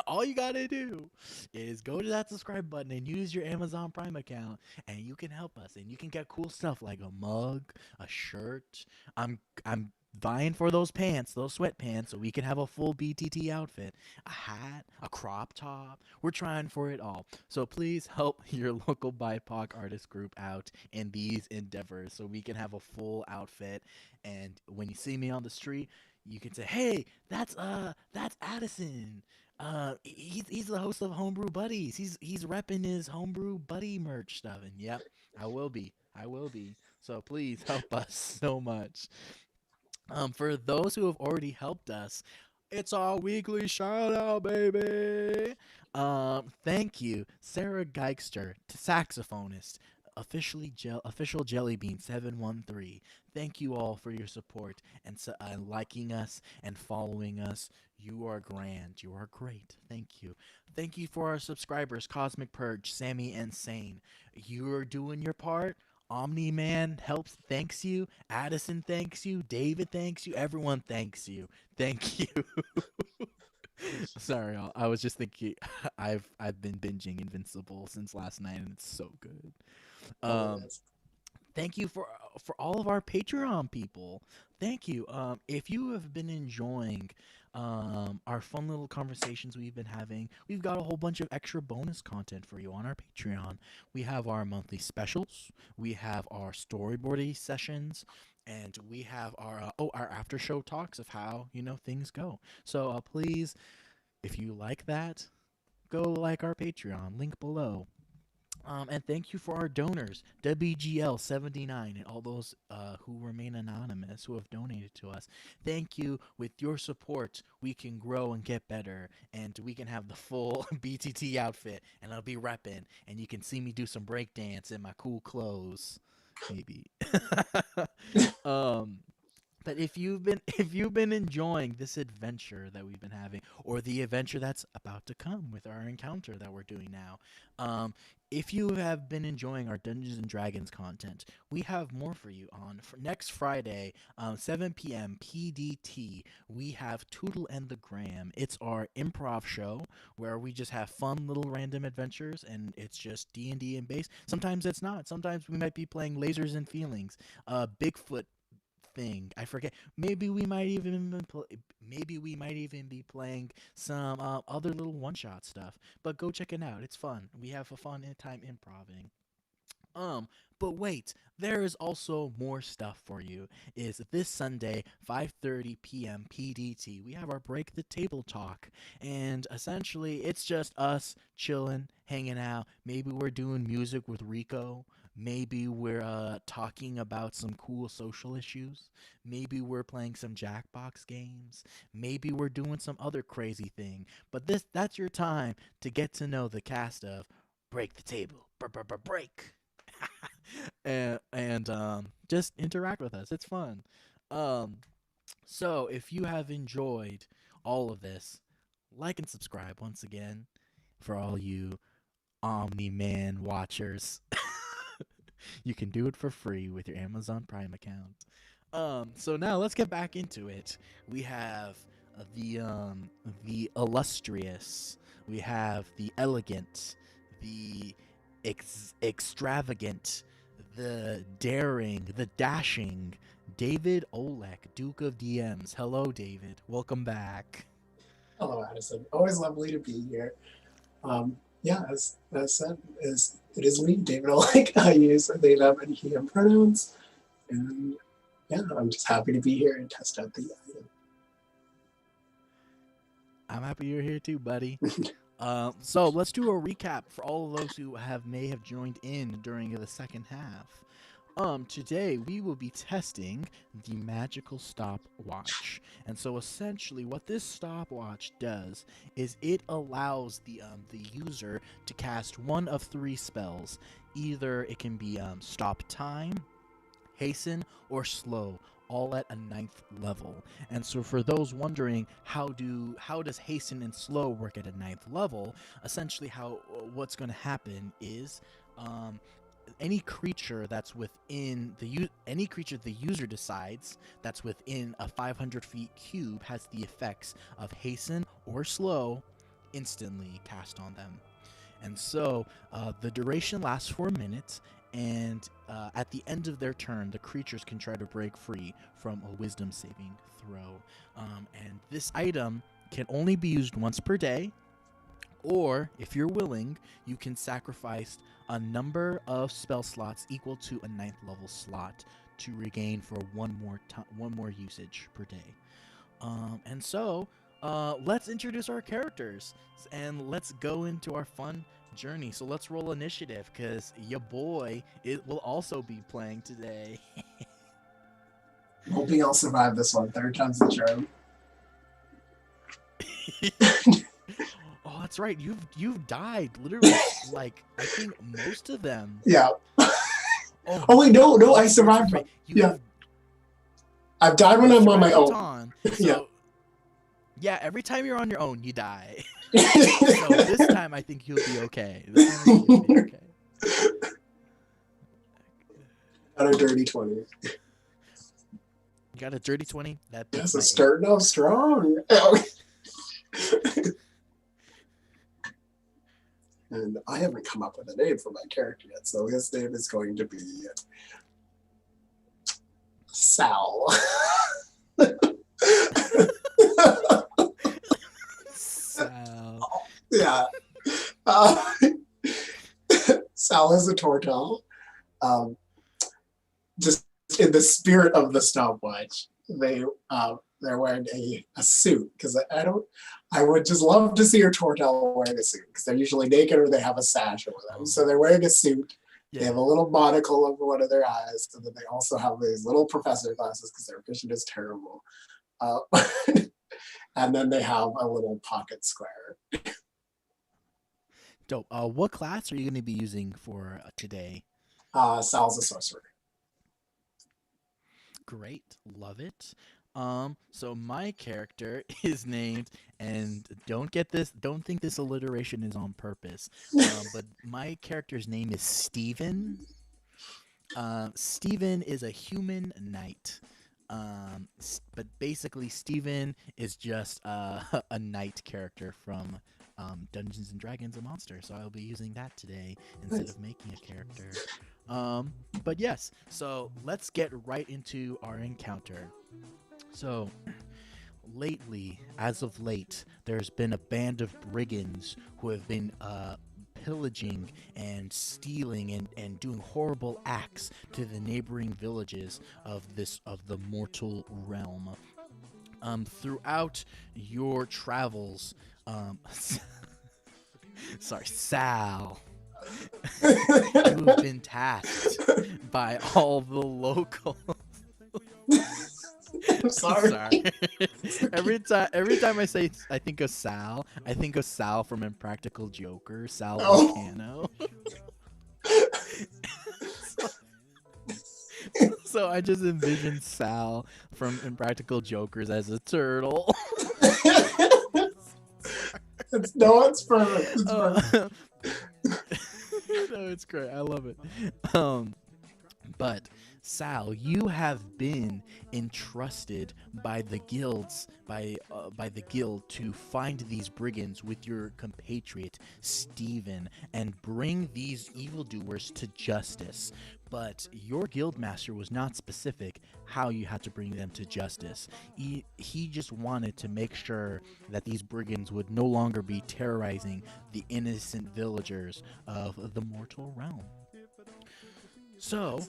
All you gotta do is go to that subscribe button and use your Amazon Prime account, and you can help us, and you can get cool stuff like a mug, a shirt. I'm vying for those pants, those sweatpants, so we can have a full BTT outfit, a hat, a crop top. We're trying for it all. So please help your local BIPOC artist group out in these endeavors, so we can have a full outfit. And when you see me on the street, you can say, "Hey, that's Addison. He's the host of Homebrew Buddies. He's repping his Homebrew Buddy merch stuff." And yep, I will be. So please help us so much. For those who have already helped us, it's our weekly shout out, baby. Thank you, Sarah Geikster, saxophonist, official Jellybean 713. Thank you all for your support and liking us and following us. You are grand. You are great. Thank you. Thank you for our subscribers, Cosmic Purge, Sammy, and Sane. You are doing your part. Omni Man helps, thanks you. Addison thanks you. David thanks you. Everyone thanks you. Thank you. Sorry, I was just thinking. I've been binging Invincible since last night, and it's so good. Oh, Um, Thank you for all of our Patreon people. Thank you. If you have been enjoying our fun little conversations we've been having, we've got a whole bunch of extra bonus content for you on our Patreon. We have our monthly specials, we have our storyboarding sessions, and we have our after show talks of how things go. So please, if you like that, go like our Patreon. Link below. And thank you for our donors, WGL79, and all those who remain anonymous who have donated to us. Thank you. With your support, we can grow and get better, and we can have the full BTT outfit, and I'll be repping, and you can see me do some breakdance in my cool clothes, maybe. um, but if you've been enjoying this adventure that we've been having, or the adventure that's about to come with our encounter that we're doing now, if you have been enjoying our Dungeons and Dragons content, we have more for you on for next Friday, 7 p.m. PDT. We have Tootle and the Gram. It's our improv show where we just have fun little random adventures, and it's just D&D and base. Sometimes it's not. Sometimes we might be playing Lasers and Feelings, Bigfoot thing. I forget. Maybe we might even be playing some other little one-shot stuff. But go check it out. It's fun. We have a fun time improving. But wait, there is also more stuff for you. Is this Sunday, 5:30 p.m. PDT. We have our Break the Table talk, and essentially it's just us chilling, hanging out. Maybe we're doing music with Rico. Maybe we're talking about some cool social issues. Maybe we're playing some Jackbox games. Maybe we're doing some other crazy thing. But that's your time to get to know the cast of Break the Table. Break. And just interact with us. It's fun. Um, so if you have enjoyed all of this, like and subscribe once again for all you Omni Man watchers. You can do it for free with your Amazon Prime account. So now let's get back into it. We have the illustrious, we have the elegant, the extravagant, the daring, the dashing, David Olek, Duke of DMs. Hello, David. Welcome back. hello, Addison. Always lovely to be here. Yeah, as said, it is me, David Olick. I use they, them, and he, him pronouns. And yeah, I'm just happy to be here and test out the item. I'm happy you're here too, buddy. So let's do a recap for all of those who may have joined in during the second half. Today we will be testing the magical stopwatch. And so essentially what this stopwatch does is it allows the user to cast one of three spells. Either it can be stop time, hasten, or slow, all at a 9th level. And so for those wondering how does hasten and slow work at a 9th level, essentially what's going to happen is any creature that's within any creature the user decides that's within a 500 feet cube has the effects of hasten or slow instantly cast on them. And so the duration lasts for a minute, and at the end of their turn, the creatures can try to break free from a wisdom saving throw. And this item can only be used once per day, or if you're willing, you can sacrifice a number of spell slots equal to a 9th level slot to regain for one more usage per day. And so let's introduce our characters and let's go into our fun journey. So let's roll initiative because your boy will also be playing today. Hoping I'll survive this one. Third time's the charm. Oh, that's right. You've died literally like I think most of them. Yeah. Oh wait, no, I survived. Right. Yeah. I've died when I'm on my own. So, yeah, every time you're on your own, you die. So this time I think you'll be okay. Got a dirty 20. You got a dirty 20? That's a starting off strong. And I haven't come up with a name for my character yet, so his name is going to be Sal. Sal. Yeah. Sal is a tortoise. Just in the spirit of the stopwatch, they're wearing a suit because I would just love to see a tortoise wearing a suit because they're usually naked or they have a sash over them. So they're wearing a suit. Yeah. They have a little monocle over one of their eyes, and then they also have these little professor glasses because their vision is terrible. And then they have a little pocket square. Dope. What class are you going to be using for today? Sal's a sorcerer. Great. Love it. So my character is named, and don't think this alliteration is on purpose, but my character's name is Steven. Steven is a human knight. But basically Steven is just a knight character from Dungeons and Dragons: A Monster, so I'll be using that today instead of making a character. But yes, so let's get right into our encounter. So as of late, there's been a band of brigands who have been pillaging and stealing and doing horrible acts to the neighboring villages of the mortal realm. Throughout your travels, sorry, Sal, you have been tasked by all the locals. I'm sorry. Every time I think of Sal, I think of Sal from Impractical Joker, Sal Volcano. So I just envisioned Sal from Impractical Jokers as a turtle. It's perfect. It's perfect. No, it's great. I love it. But Sal, you have been entrusted by the guilds, by the guild, to find these brigands with your compatriot Steven and bring these evildoers to justice. But your guildmaster was not specific how you had to bring them to justice. He just wanted to make sure that these brigands would no longer be terrorizing the innocent villagers of the mortal realm. So,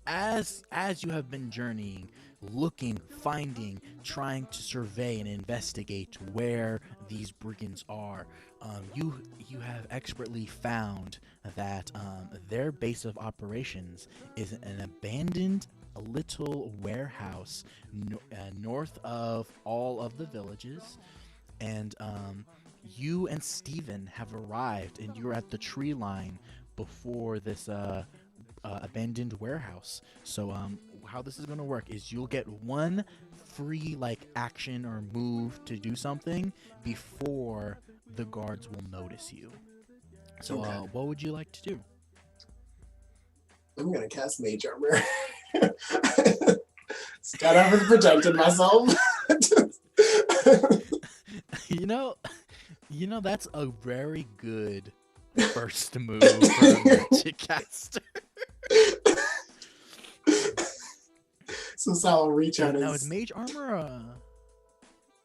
as you have been journeying, looking, finding, trying to survey and investigate where these brigands are, you have expertly found that their base of operations is an abandoned little warehouse north of all of the villages, and you and Steven have arrived, and you're at the tree line before this abandoned warehouse. So how this is going to work is you'll get one free like action or move to do something before the guards will notice you. So what would you like to do? I'm gonna cast Mage Armor. Start off with protecting myself. You know that's a very good first move for a magic caster. So Sal will reach out. Now is Mage Armor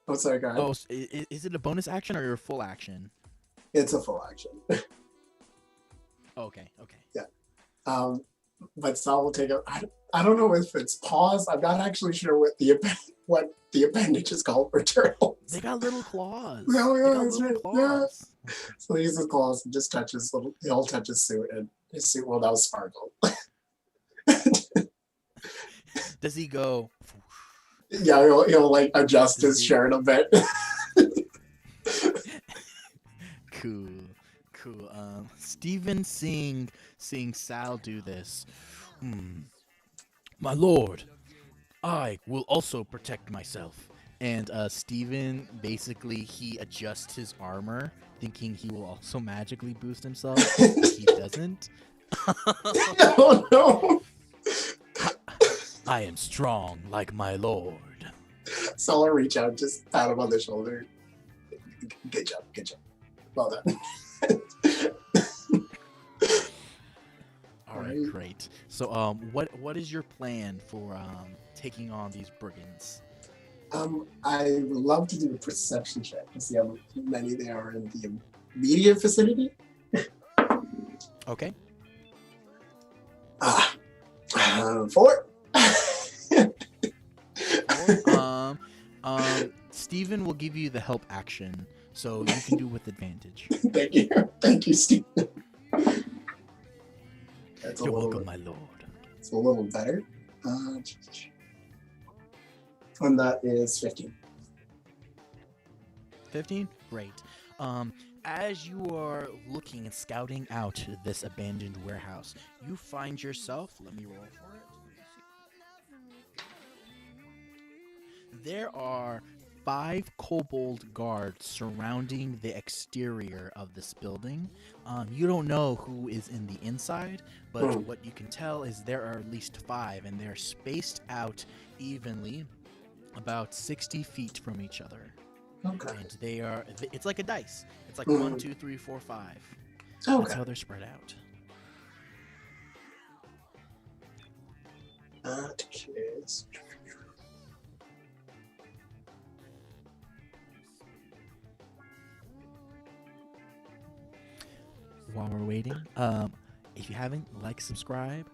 Oh, sorry, go ahead. Oh, is it a bonus action or a full action? It's a full action. Okay. Yeah. But Sal will take a. I don't know if it's paws. I'm not actually sure what the appendage is called for turtles. They got little claws. Yeah, that's right. Yeah. So he uses claws and just touches he'll touch his suit, and his suit will now sparkle. Does he go? Yeah, he'll like adjust his shirt a bit. Cool. Steven seeing Sal do this. My lord, I will also protect myself. And Steven basically he adjusts his armor, thinking he will also magically boost himself. But he doesn't. Oh no! I am strong like my lord. So I'll reach out, just pat him on the shoulder. Good job. Well done. All right, great. So, what is your plan for taking on these brigands? I would love to do a perception check to see how many there are in the immediate vicinity. Okay. 4. Steven will give you the help action, so you can do with advantage. Thank you, Steve. You're welcome, my lord. It's a little better. And that is 15. 15? Great. As you are looking and scouting out this abandoned warehouse, you find yourself, let me roll for it. There are 5 kobold guards surrounding the exterior of this building. You don't know who is in the inside, but what you can tell is there are at least 5, and they're spaced out evenly about 60 feet from each other. Okay. And it's like a dice. It's like 1, 2, 3, 4, 5. Okay. That's how they're spread out. That is... While we're waiting, if you haven't, subscribe.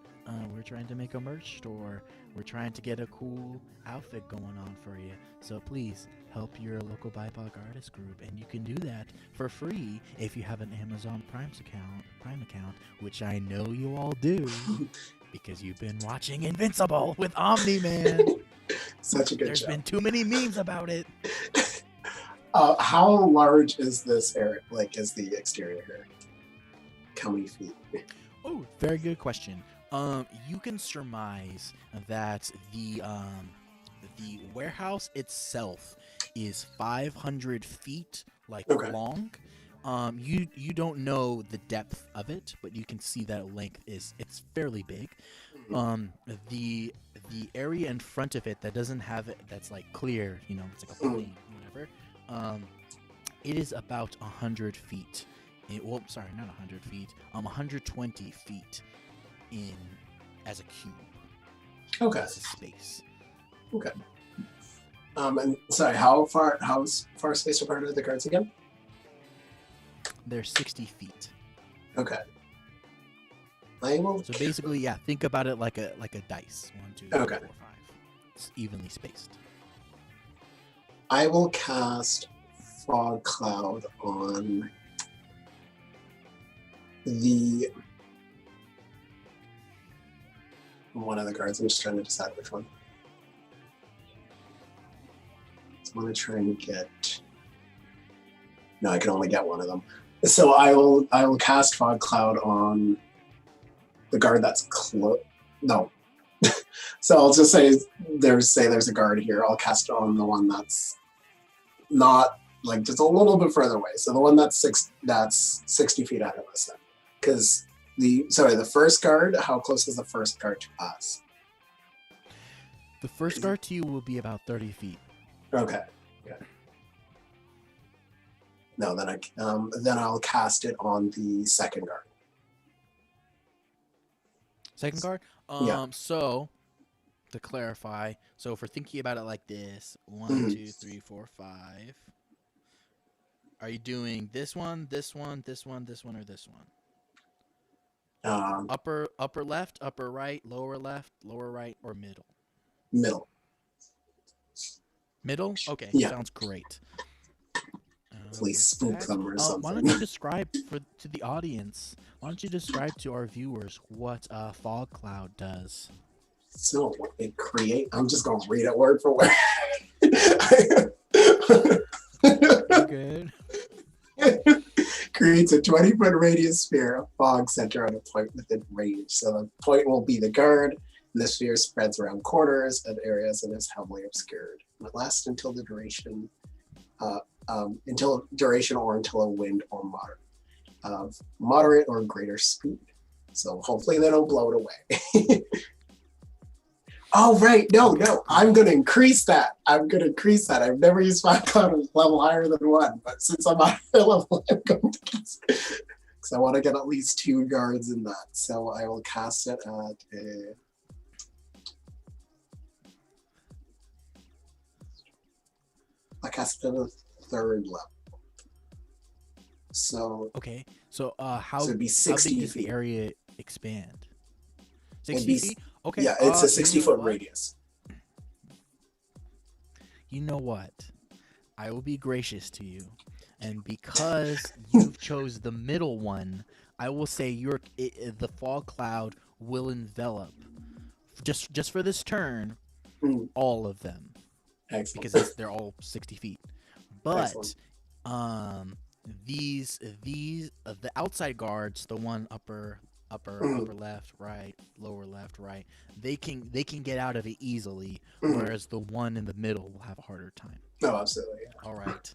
We're trying to make a merch store. We're trying to get a cool outfit going on for you. So please help your local BIPOC artist group, and you can do that for free if you have an Amazon Prime account, which I know you all do because you've been watching Invincible with Omni-Man. Such a good There's show. been too many memes about it. How large is this area? Is the exterior here? How many feet? Oh, very good question. You can surmise that the warehouse itself is 500 feet long. You don't know the depth of it, but you can see that it's fairly big. The area in front of it that doesn't have it, that's clear, it's like a plain, whatever. It is about 100 feet. Sorry, not 100 feet. 120 feet in as a cube. Okay. As a space. Okay. And sorry, how far spaced apart are the cards again? They're 60 feet. Okay. So basically, yeah, think about it like a dice. 1, 2, 3, 4, 5. It's evenly spaced. I will cast Fog Cloud on the one of the guards. I'm just trying to decide which one. So I'm gonna try and get. No, I can only get one of them. So I will cast Fog Cloud on the guard that's close. No. So I'll just say there's a guard here. I'll cast it on the one that's not like just a little bit further away. So the one that's 60 feet out of us then. Because the first guard, how close is the first guard to us? The first guard to you will be about 30 feet. Okay. Yeah. No, then I'll cast it on the second guard. Second guard? Yeah. So, to clarify, so if we're thinking about it like this, 1, 2, 3, 4, 5. Are you doing this one, this one, this one, this one, or this one? Upper left, upper right, lower left, lower right, or middle? Middle. Middle? Okay, Yeah. sounds great. Please spook them or something. Why don't you describe to the audience? Why don't you describe to our viewers what Fog Cloud does? So it I'm just gonna read it word for word. Good. Creates a 20-foot radius sphere of fog center on a point within range. So the point will be the guard, and the sphere spreads around corners and areas and is heavily obscured. It lasts until the duration, or until a wind or moderate or greater speed. So hopefully they don't blow it away. Oh, right. No. I'm going to increase that. I've never used Fog Cloud at level higher than 1, but since I'm at a level, I'm going to cast it. Because I want to get at least 2 guards in that. So I will cast it at a... I cast it at a 3rd level. So... Okay. So how it'd be big 60 does the feet. area expand? It'd 60 be- feet? Okay. Yeah, it's a you know 60-foot what? radius. You know what? I will be gracious to you, and because you've chose the middle one, I will say the fog cloud will envelop just for this turn all of them. Excellent. Because they're all 60 feet. But Excellent. the outside guards, the one upper left, right, lower left, right, they can get out of it easily, whereas the one in the middle will have a harder time. No, absolutely. Yeah. All right.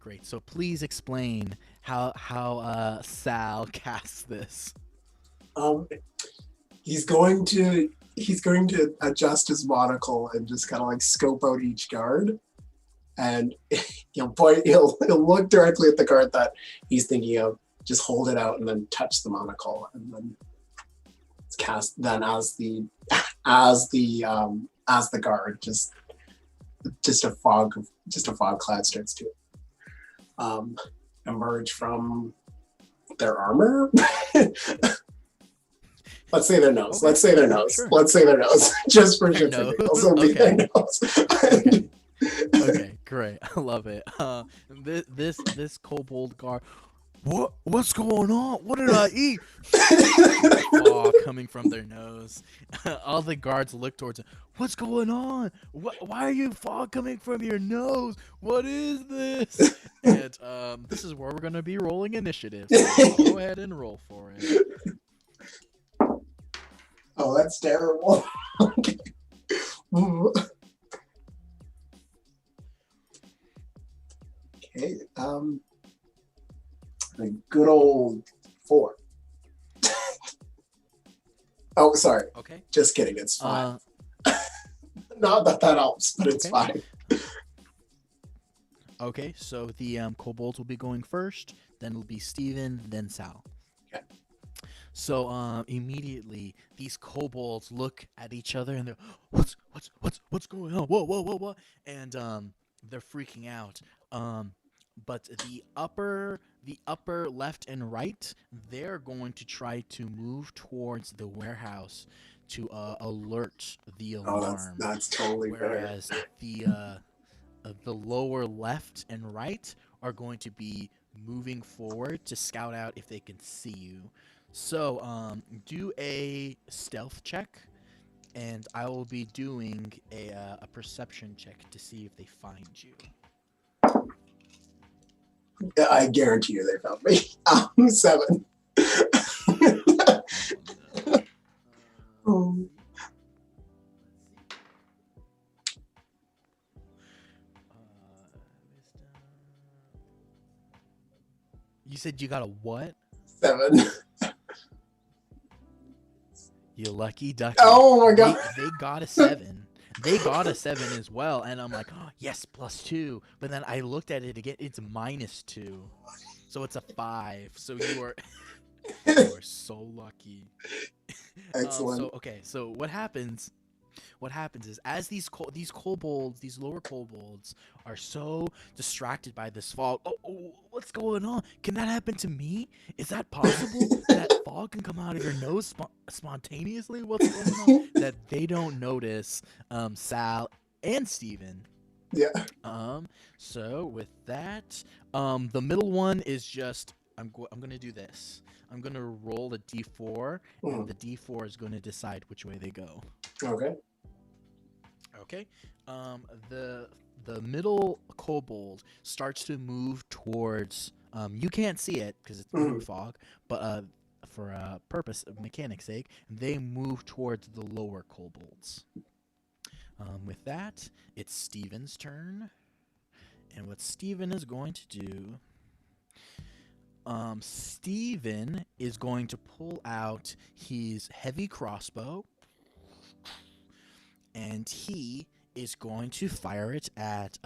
Great. So please explain how Sal casts this. He's going to adjust his monocle and just kind of like scope out each guard, and he'll look directly at the guard that he's thinking of, just hold it out and then touch the monocle, and then it's cast. Then as the guard, just a fog cloud starts to emerge from their armor. Let's say their nose. Okay. Let's say their nose. Sure. Let's say their nose. Just for Their sure. nose. It'll be their Okay. nose. Okay. Okay, great. I love it. This kobold guard. What's going on? What did I eat? Fog coming from their nose. All the guards look towards it. What's going on? Why are you fog coming from your nose? What is this? And this is where we're gonna be rolling initiative. So go ahead and roll for it. Oh, that's terrible. Okay. Okay. A good old 4. Oh, sorry. Okay. Just kidding. It's 5. Not that helps, but it's Okay. 5. Okay. So the kobolds will be going first. Then it'll be Steven, then Sal. Okay. So immediately these kobolds look at each other and they're what's going on? Whoa. And they're freaking out. But the upper left and right, they're going to try to move towards the warehouse to alert the alarm. Oh, that's totally fair. Whereas the lower left and right are going to be moving forward to scout out if they can see you. So, do a stealth check, and I will be doing a perception check to see if they find you. I guarantee you they found me. 7. Oh. You said you got a what? 7. You lucky ducky. Oh my god. They got a 7. They got a 7 as well, and I'm like, oh, yes, +2. But then I looked at it again; it's -2, so it's a 5. So you are so lucky. Excellent. So what happens? What happens is, as these kobolds, these lower kobolds, are so distracted by this fog. Oh, what's going on? Can that happen to me? Is that possible? That fog can come out of your nose spontaneously? What's going on? That they don't notice Sal and Steven. Yeah. So with that, the middle one is just I'm gonna do this. I'm gonna roll a d4, and the d4 is gonna decide which way they go. Okay. Okay. The middle kobold starts to move towards. You can't see it because it's through fog, but for a purpose of mechanics' sake, they move towards the lower kobolds. With that, it's Steven's turn, and what Steven is going to do. Steven is going to pull out his heavy crossbow, and he is going to fire it at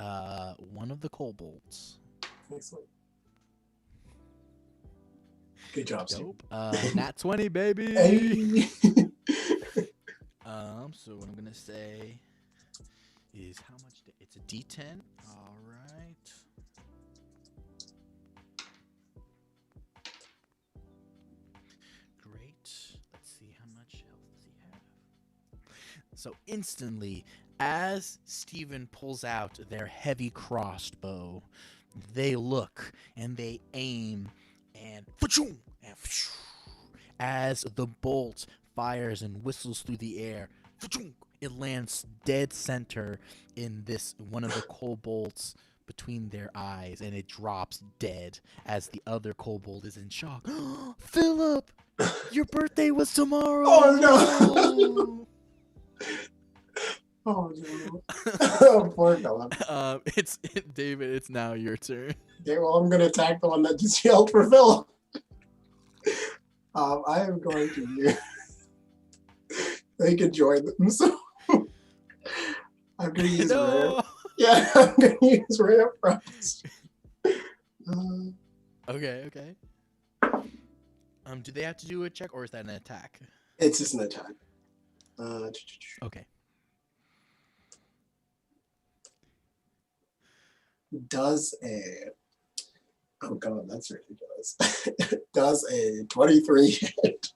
one of the kobolds. Excellent. Good job, Steve. Nat 20, baby. Hey. So what I'm gonna say is how much? It's a D10. All right. Great. Let's see how much health does he have. So instantly, as Steven pulls out their heavy crossbow, they look and they aim, and as the bolt fires and whistles through the air, it lands dead center in this one of the kobolds between their eyes, and it drops dead as the other kobold is in shock. Philip, your birthday was tomorrow. Oh no. Oh no. Oh, poor Philip. David, it's now your turn. Okay, well, I'm going to attack the one that just yelled for Philip. I am going to use... They can join them, so... I'm going to use rare. Yeah, I'm going to use rare frost. Okay. Do they have to do a check, or is that an attack? It's just an attack. Okay. Does a... Oh god, that's ridiculous. Does a 23 hit?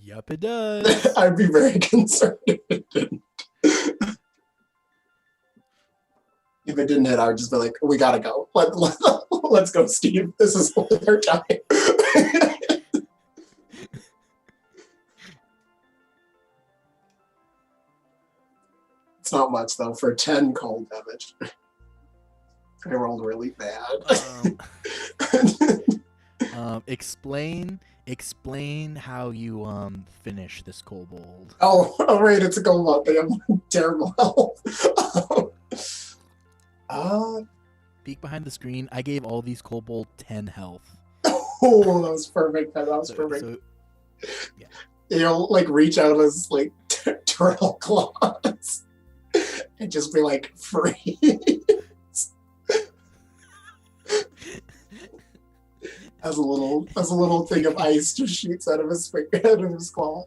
Yup, it does. I'd be very concerned if it didn't. If it didn't hit, I would just be like, we gotta go. Let's go, Steve. This is our time. It's not much, though, for 10 cold damage. I rolled really bad. Explain how you finish this kobold. Oh right, it's a kobold. They have terrible health. Peek behind the screen. I gave all these kobold 10 health. Oh, that was perfect. That was perfect. So, yeah. You'll like reach out as like turtle claws and just be like free. As a little thing of ice just shoots out of his finger, out of his claw.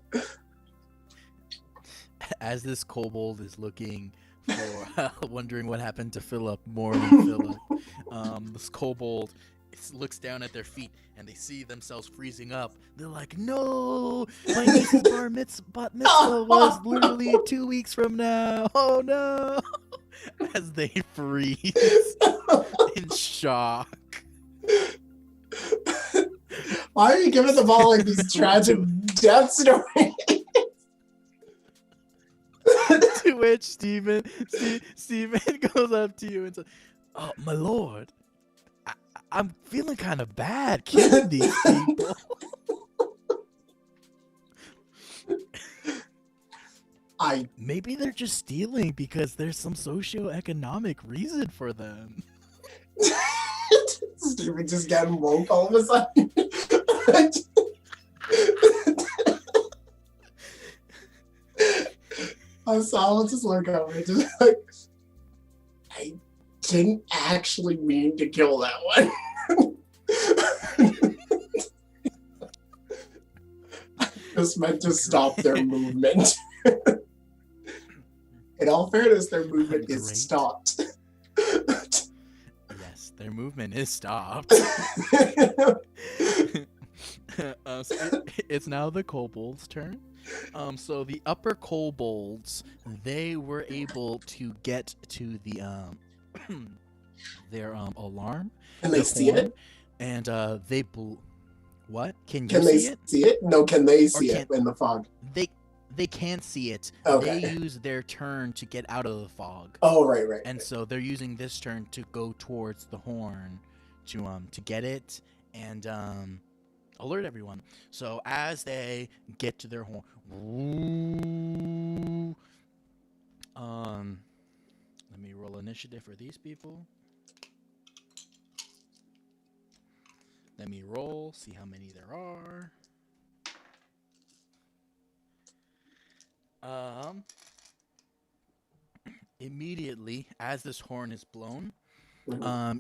As this kobold is looking for, wondering what happened to Philip, mourning Philip, this kobold looks down at their feet and they see themselves freezing up. They're like, "No, my niece's bat mitzvah was literally 2 weeks from now. Oh no!" As they freeze in shock. Why are you giving them all like these tragic death stories? To which Stephen goes up to you and says, "Oh, my lord, I'm feeling kind of bad killing these people." Maybe they're just stealing because there's some socioeconomic reason for them. Steven just getting woke all of a sudden. I saw him just look over, just like, I didn't actually mean to kill that one. I just meant to stop their movement. In all fairness, their movement is stopped. Yes, their movement is stopped. It's now the kobolds' turn. So the upper kobolds, they were able to get to the their alarm. Can they see it? And they what? Can you Can they see it? No, can they see it in the fog? They can't see it. Okay. They use their turn to get out of the fog. Oh, right. And so they're using this turn to go towards the horn to get it and alert everyone. So as they get to their horn, let me roll initiative for these people. Let me roll, see how many there are. Immediately as this horn is blown,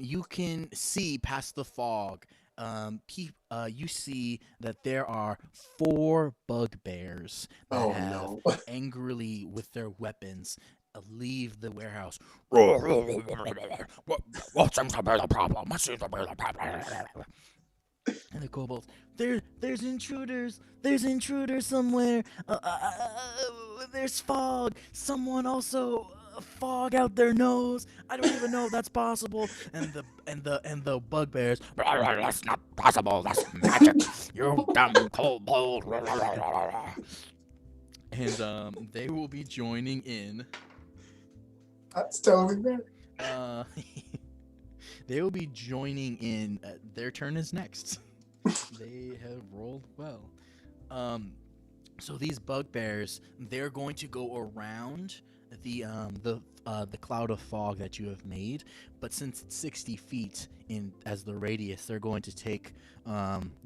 you can see past the fog. You see that there are 4 bugbears that have angrily, with their weapons, leave the warehouse. What seems to be the problem? What seems to be the problem? And the kobolds, there's intruders. There's intruders somewhere. There's fog. Someone also fog out their nose. I don't even know if that's possible. And the bugbears, that's not possible. That's magic. You dumb kobold. And they will be joining in. That's totally fair. They will be joining in. Their turn is next. They have rolled well. So these bugbears, they're going to go around the cloud of fog that you have made, but since it's 60 feet in as the radius, they're going to take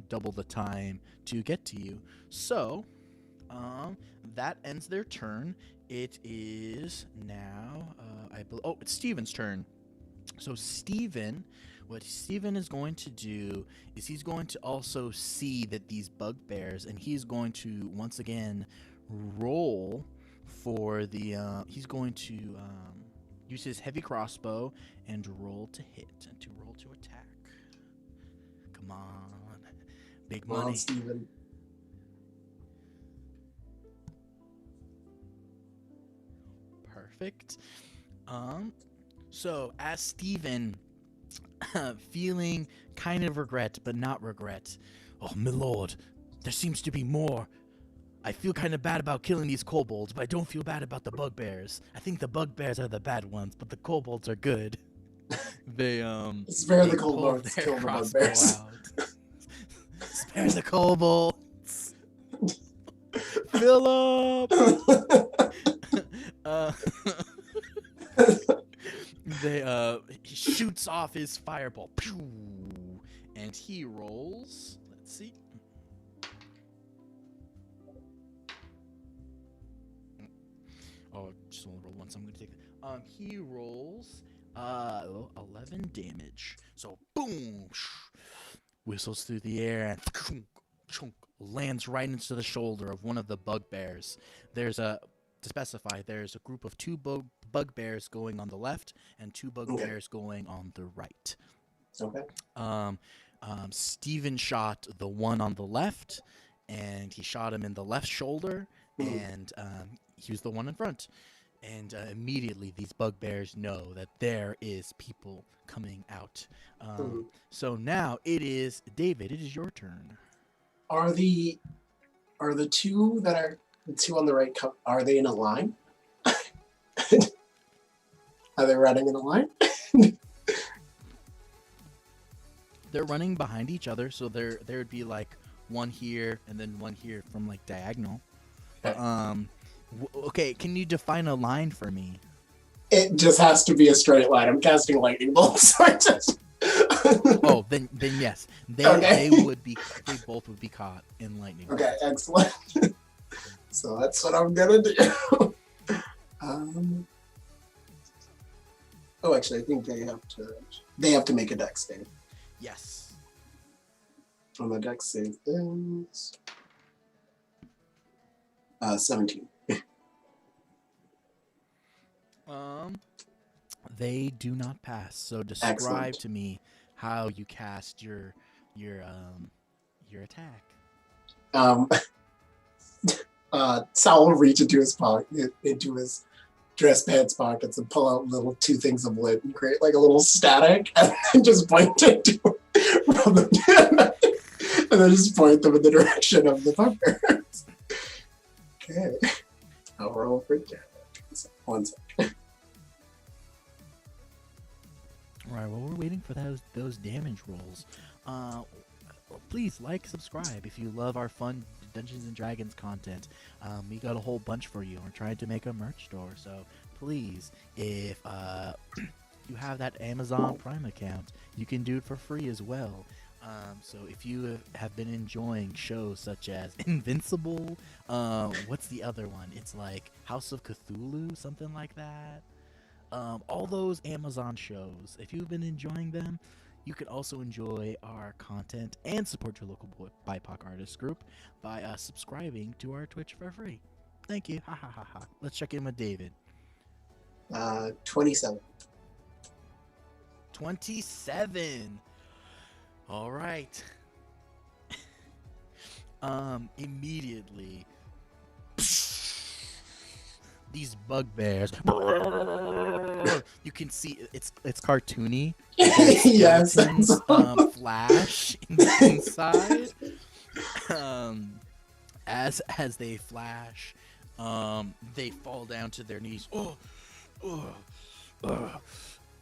double the time to get to you. So that ends their turn. It is now it's Steven's turn. So what Steven is going to do is he's going to also see that these bugbears, and he's going to once again roll for the he's going to use his heavy crossbow and roll to hit and to roll to attack. Come on, big money. Come on, Steven. Perfect. So as Steven, feeling kind of regret, but not regret. Oh, my lord, there seems to be more. I feel kind of bad about killing these kobolds, but I don't feel bad about the bugbears. I think the bugbears are the bad ones, but the kobolds are good. They spare the kobolds, kill the bugbears. Spare the kobolds. Philip. He shoots off his fireball, pew, and he rolls. Let's see. Oh, just only roll once. I'm gonna take it. He rolls 11 damage. So boom, whistles through the air and lands right into the shoulder of one of the bugbears. To specify, there's a group of 2 bugbears going on the left and 2 bugbears going on the right. Okay. Steven shot the one on the left, and he shot him in the left shoulder, and he was the one in front. and immediately these bugbears know that there is people coming out. Mhm. So now it is David. It is your turn. Are the two that are the two on the right? Are they in a line? Are they running in a line? They're running behind each other, so there would be like one here and then one here from like diagonal. But okay, can you define a line for me? It just has to be a straight line. I'm casting lightning bolts. So I just... Oh, then yes, they both would be caught in lightning. Okay, excellent. So that's what I'm gonna do. Oh, actually, I think they have to make a dex save. Yes. And the dex save is 17. They do not pass. So describe Excellent. to me how you cast your attack. Sal will reach into his pocket, into his dress pants pockets, and pull out little 2 things of wood and create like a little static, and then just point it to and then just point them in the direction of the bugbears. Okay, I'll roll for damage. 1 second. All right. Well, we're waiting for those damage rolls. Please like, subscribe if you love our fun Dungeons and Dragons content. We got a whole bunch for you. We're trying to make a merch store, so please, if you have that Amazon Prime account, you can do it for free as well. So if you have been enjoying shows such as Invincible, what's the other one? It's like House of Cthulhu, something like that. All those Amazon shows, if you've been enjoying them, you can also enjoy our content and support your local BIPOC artist group by subscribing to our Twitch for free. Thank you. Ha ha ha ha. Let's check in with David. 27. 27. All right. Immediately, these bugbears. You can see it's cartoony. Yes. Flash inside. As they flash, they fall down to their knees.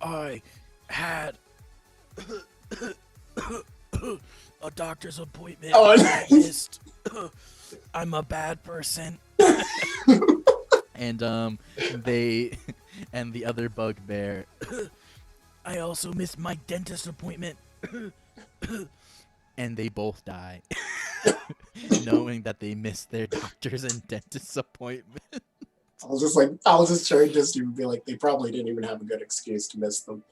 I had a doctor's appointment. Oh, I missed. I'm a bad person. And they and the other bugbear. I also missed my dentist appointment. And they both die, knowing that they missed their doctor's and dentist's appointment. I was just trying just to be like, they probably didn't even have a good excuse to miss them.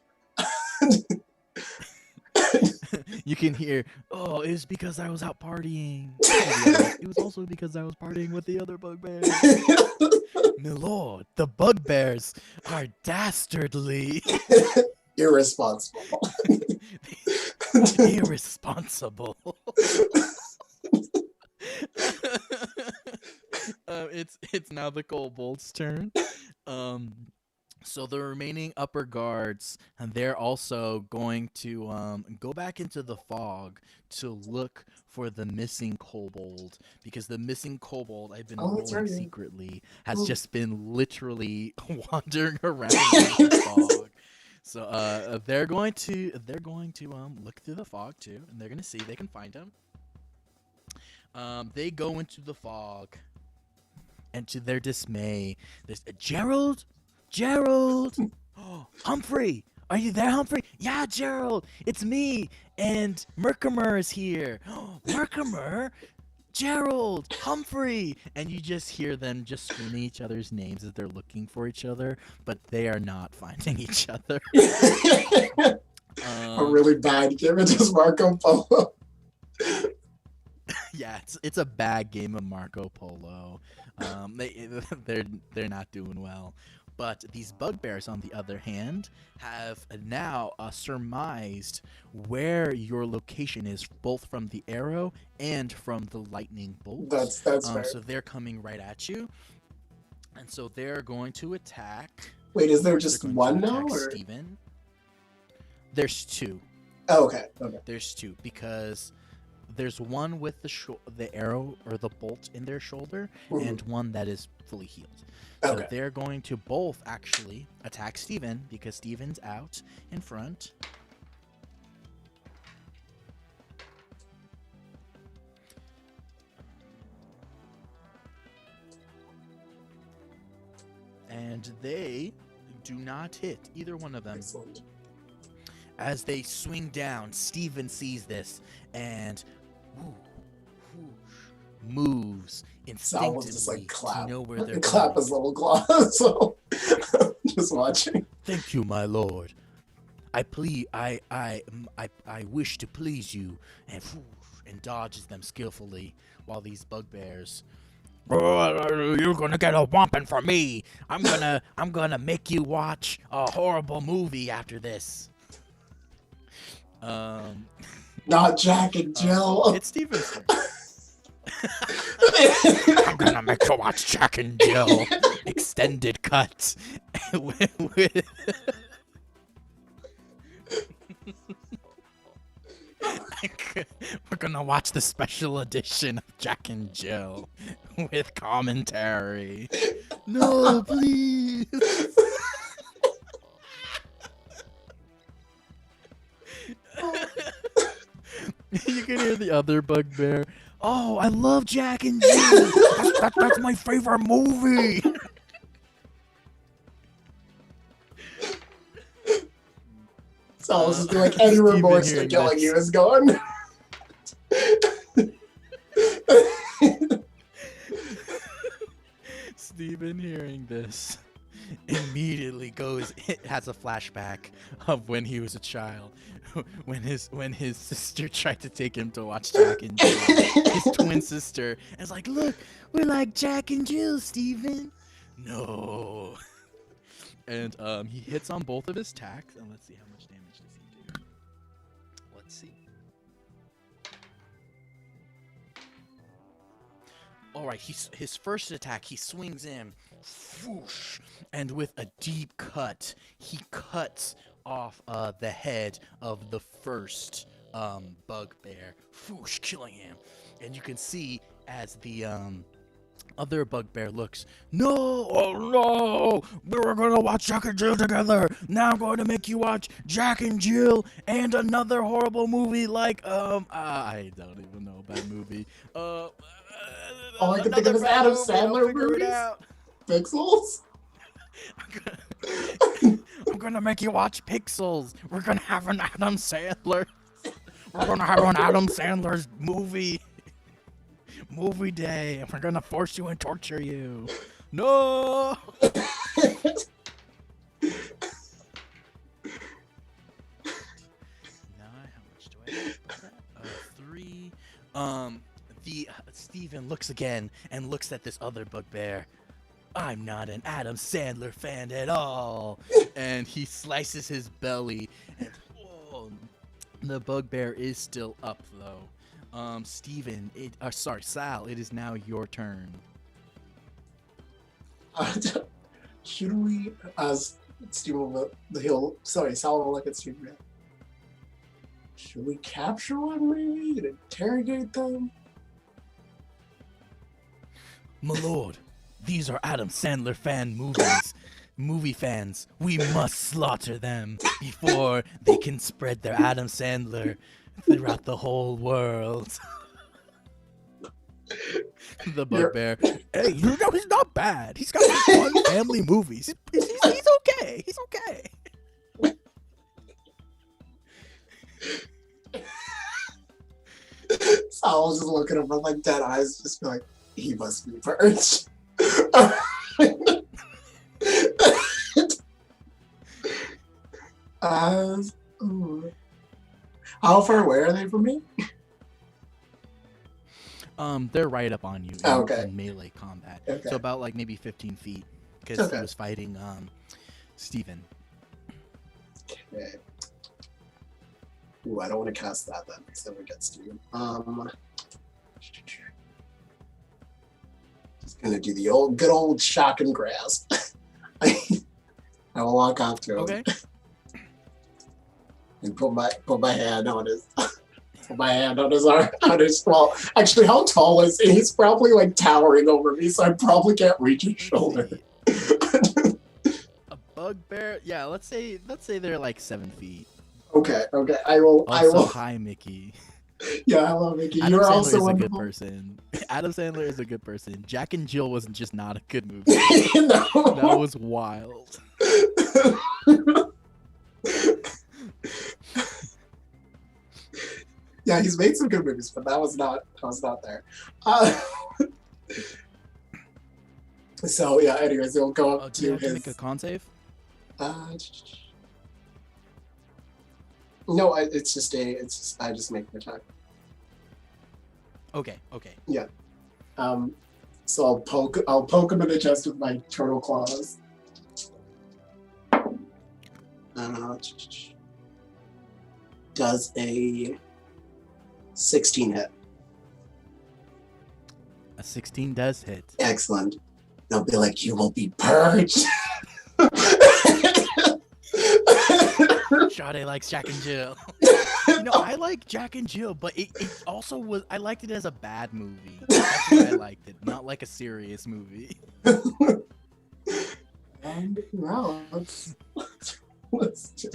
You can hear, oh, it was because I was out partying. It was also because I was partying with the other bugbears. My lord, the bugbears are dastardly. Irresponsible. Irresponsible. It's now the kobold's turn. So the remaining upper guards, and they're also going to go back into the fog to look for the missing kobold, because the missing kobold I've been rolling secretly has just been literally wandering around in the fog. So they're going to look through the fog too, and they're going to see if they can find him. They go into the fog, and to their dismay, there's Gerald. Oh, Humphrey, are you there, Humphrey? Yeah, Gerald, it's me, and Merkimer is here. Oh, Merkimer, Gerald, Humphrey, and you just hear them just screaming each other's names as they're looking for each other, but they are not finding each other. A really bad game. It's just Marco Polo. Yeah, it's a bad game of Marco Polo. They're not doing well. But these bugbears, on the other hand, have now surmised where your location is, both from the arrow and from the lightning bolt. That's fair. So they're coming right at you. And so they're going to attack. Wait, is there They're just going one to now? attack Or? Steven. There's two. Oh, okay. Okay. There's two because there's one with the arrow or the bolt in their shoulder, and one that is fully healed. So Okay. they're going to both actually attack Steven because Steven's out in front. And they do not hit either one of them. Excellent. As they swing down, Steven sees this and moves Sal will instinctively just like clap. to know where they're Clap going. his little claws. So just watching. Thank you, my lord. I wish to please you, and dodges them skillfully while these bugbears. You're gonna get a whomping from me. I'm gonna make you watch a horrible movie after this. Not Jack and Jill. It's Steven's turn. I'm gonna make you watch Jack and Jill. Extended cut. with We're gonna watch the special edition of Jack and Jill with commentary. No, please. You can hear the other bugbear. Oh, I love Jack and Jill. That's my favorite movie. Sal was just like any Steven remorse to hearing killing this. you is gone. Steven hearing this immediately has a flashback of when he was a child, when his sister tried to take him to watch Jack and Jill, his twin sister, and it's like, look, we're like Jack and Jill, Steven. No. And he hits on both of his attacks, and let's see how much damage does he do. Let's see. All right, his first attack, he swings in, whoosh, and with a deep cut, he cuts off the head of the first bugbear, whoosh, killing him. And you can see as the other bugbear looks, no, oh no, we were gonna watch Jack and Jill together. Now I'm going to make you watch Jack and Jill and another horrible movie like I don't even know about movie. All I can think of is Adam Sandler movies. Pixels. I'm gonna make you watch Pixels. We're gonna have an Adam Sandler. We're gonna have an Adam Sandler's movie day, and we're gonna force you and torture you. No. Now, how much do I have for that? 3. Steven looks again and looks at this other bugbear. I'm not an Adam Sandler fan at all. And he slices his belly, and the bugbear is still up though. Steven, Sal, it is now your turn. Should we, as Steven will, Sal will look at Steven. Should we capture one maybe and interrogate them? My lord, these are Adam Sandler movie fans. We must slaughter them before they can spread their Adam Sandler throughout the whole world. The bugbear. Hey, you know he's not bad. He's got some fun family movies. He's okay. He's okay. Sal was just looking at him with like dead eyes, just be like, he must be first. How far away are they from me? They're right up on you in melee combat. Okay. So about like maybe 15 feet, because Okay. he was fighting Steven. Okay. Ooh, I don't want to cast that then, because then we get Steven. Just Gonna do the good old shock and grasp. I will walk off to him. Okay. And put my hand on his arm. Well, actually, how tall is he? He's probably like towering over me, so I probably can't reach his shoulder. A bugbear? Yeah, let's say they're like 7 feet. Okay. I will. Hi, Mickey. Yeah, hello, Mickey. Adam You're Sandler also is a wonderful. good person. Adam Sandler is a good person. Jack and Jill was just not a good movie. No. That was wild. Yeah, he's made some good movies, but that was not there. So yeah, anyways, he'll go up Do you to have his. to make a con save? No, it's just I just make the attack. Okay. Yeah. So I'll poke him in the chest with my turtle claws. Does a 16 hit? A 16 does hit. Excellent. They'll be like, you will be purged. Sade likes Jack and Jill. I like Jack and Jill, but it also was. I liked it as a bad movie. That's why I liked it, not like a serious movie. And now let's do it.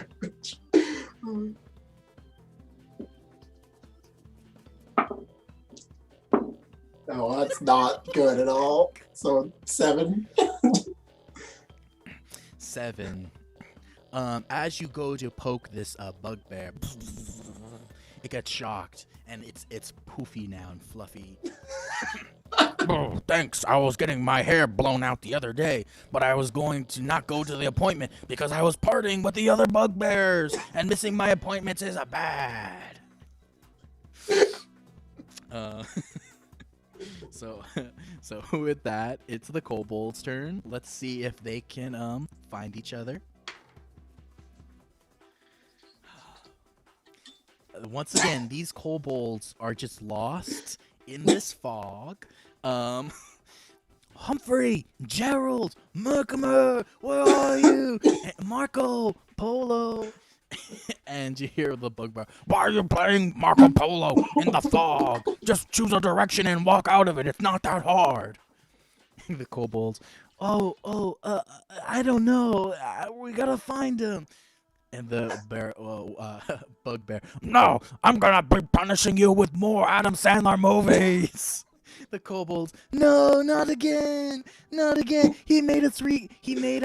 No, that's not good at all. So 7. 7. As you go to poke this bugbear, it gets shocked, and it's poofy now and fluffy. Oh, thanks. I was getting my hair blown out the other day, but I was going to not go to the appointment because I was partying with the other bugbears, and missing my appointments is a bad. So with that, it's the kobold's turn. Let's see if they can find each other. Once again, these kobolds are just lost in this fog. Humphrey, Gerald, Merkimer, where are you? Marco Polo. And you hear the bugbear. Why are you playing Marco Polo in the fog? Just choose a direction and walk out of it. It's not that hard. The kobolds. I don't know. We gotta find him. And the bugbear. No, I'm gonna be punishing you with more Adam Sandler movies. The kobolds. No, not again. Not again. He made a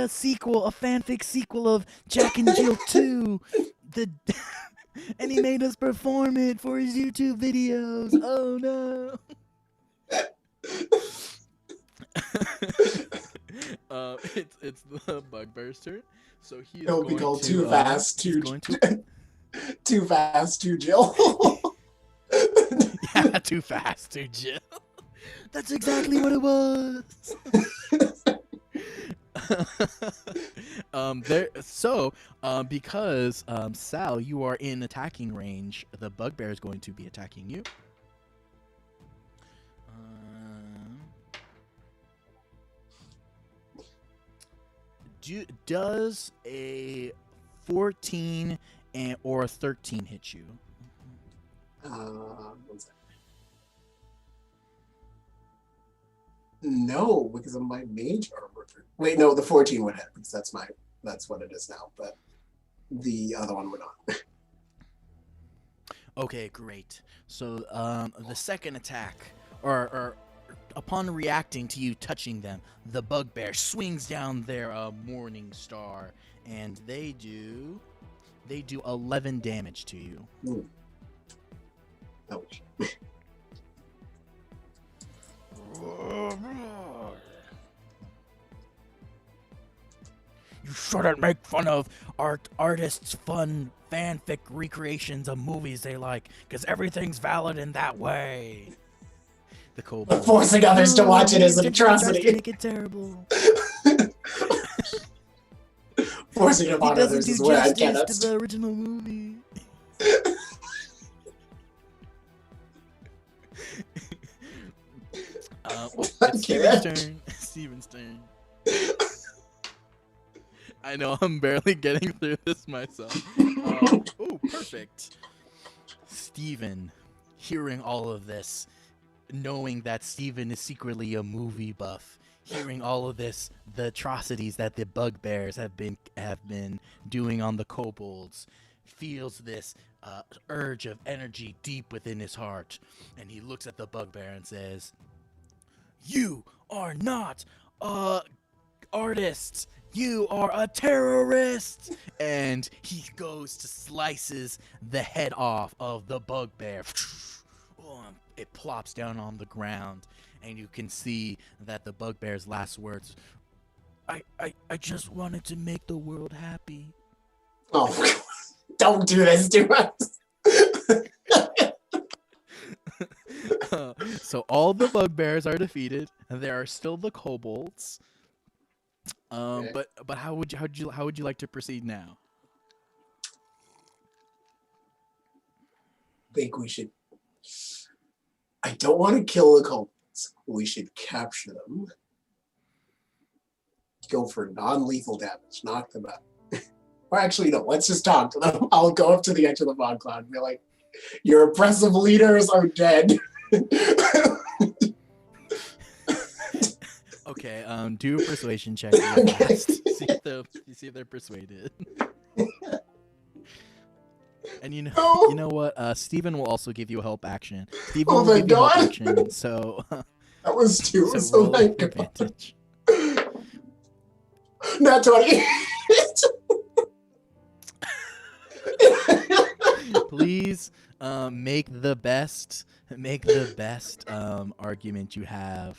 sequel, a fanfic sequel of Jack and Jill 2. And he made us perform it for his YouTube videos. Oh no. It's the bugbear's turn. So It'll be called Too Fast, Too Jill. Yeah, Too Fast, Too Jill. That's exactly what it was. Because Sal, you are in attacking range, the bugbear is going to be attacking you. Does a 14 or a 13 hit you? One second. No, because of my mage armor. Wait, no, the 14 would hit because that's what it is now. But the other one would not. Okay, great. So the second attack, or upon reacting to you touching them, the bugbear swings down their morning star, and they do 11 damage to you. Ooh. Ouch. You shouldn't make fun of artists' fun fanfic recreations of movies they like, because everything's valid in that way. The kobold. But forcing others to watch it is an atrocity. To make it terrible. Forcing it upon others is where I cannot. To the original movie. It's Steven's turn. Steven's turn. I know I'm barely getting through this myself. Oh, perfect. Steven, hearing all of this, knowing that Steven is secretly a movie buff, hearing all of this, the atrocities that the bugbears have been doing on the kobolds, feels this urge of energy deep within his heart, and he looks at the bugbear and says, "You are not artists. You are a terrorist!" And he goes to slices the head off of the bugbear. It plops down on the ground, and you can see that the bugbear's last words, I just wanted to make the world happy. Oh, don't do this to us. So all the bugbears are defeated, and there are still the kobolds. Okay. But how would you like to proceed now? I think we should. I don't want to kill the kobolds. We should capture them. Go for non-lethal damage. Knock them out. Or actually, no. Let's just talk to them. I'll go up to the edge of the fog cloud and be like, "Your oppressive leaders are dead." Okay. Do a persuasion check real fast. See if they're persuaded. And you know what? Steven will also give you a help action. Steven Oh will my give you help God. action. So That was two. so roll thank God. advantage. Not 20. Please make the best argument you have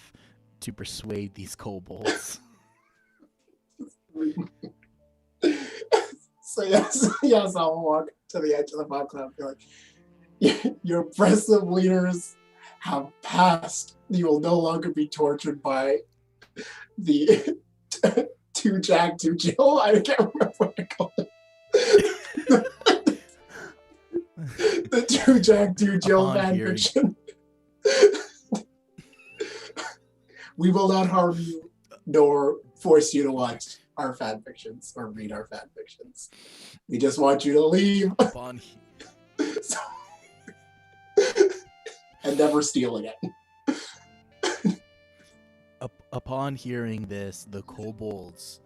to persuade these kobolds. So yes, I'll walk to the edge of the fog cloud and be like, "Your oppressive leaders have passed. You will no longer be tortured by the two Jack, two Jill." I can't remember what I call it. The two Jack, two Jill Upon fan hearing- fiction. We will not harm you nor force you to watch our fan fictions or read our fan fictions. We just want you to leave Upon and never steal again. upon hearing this, the kobolds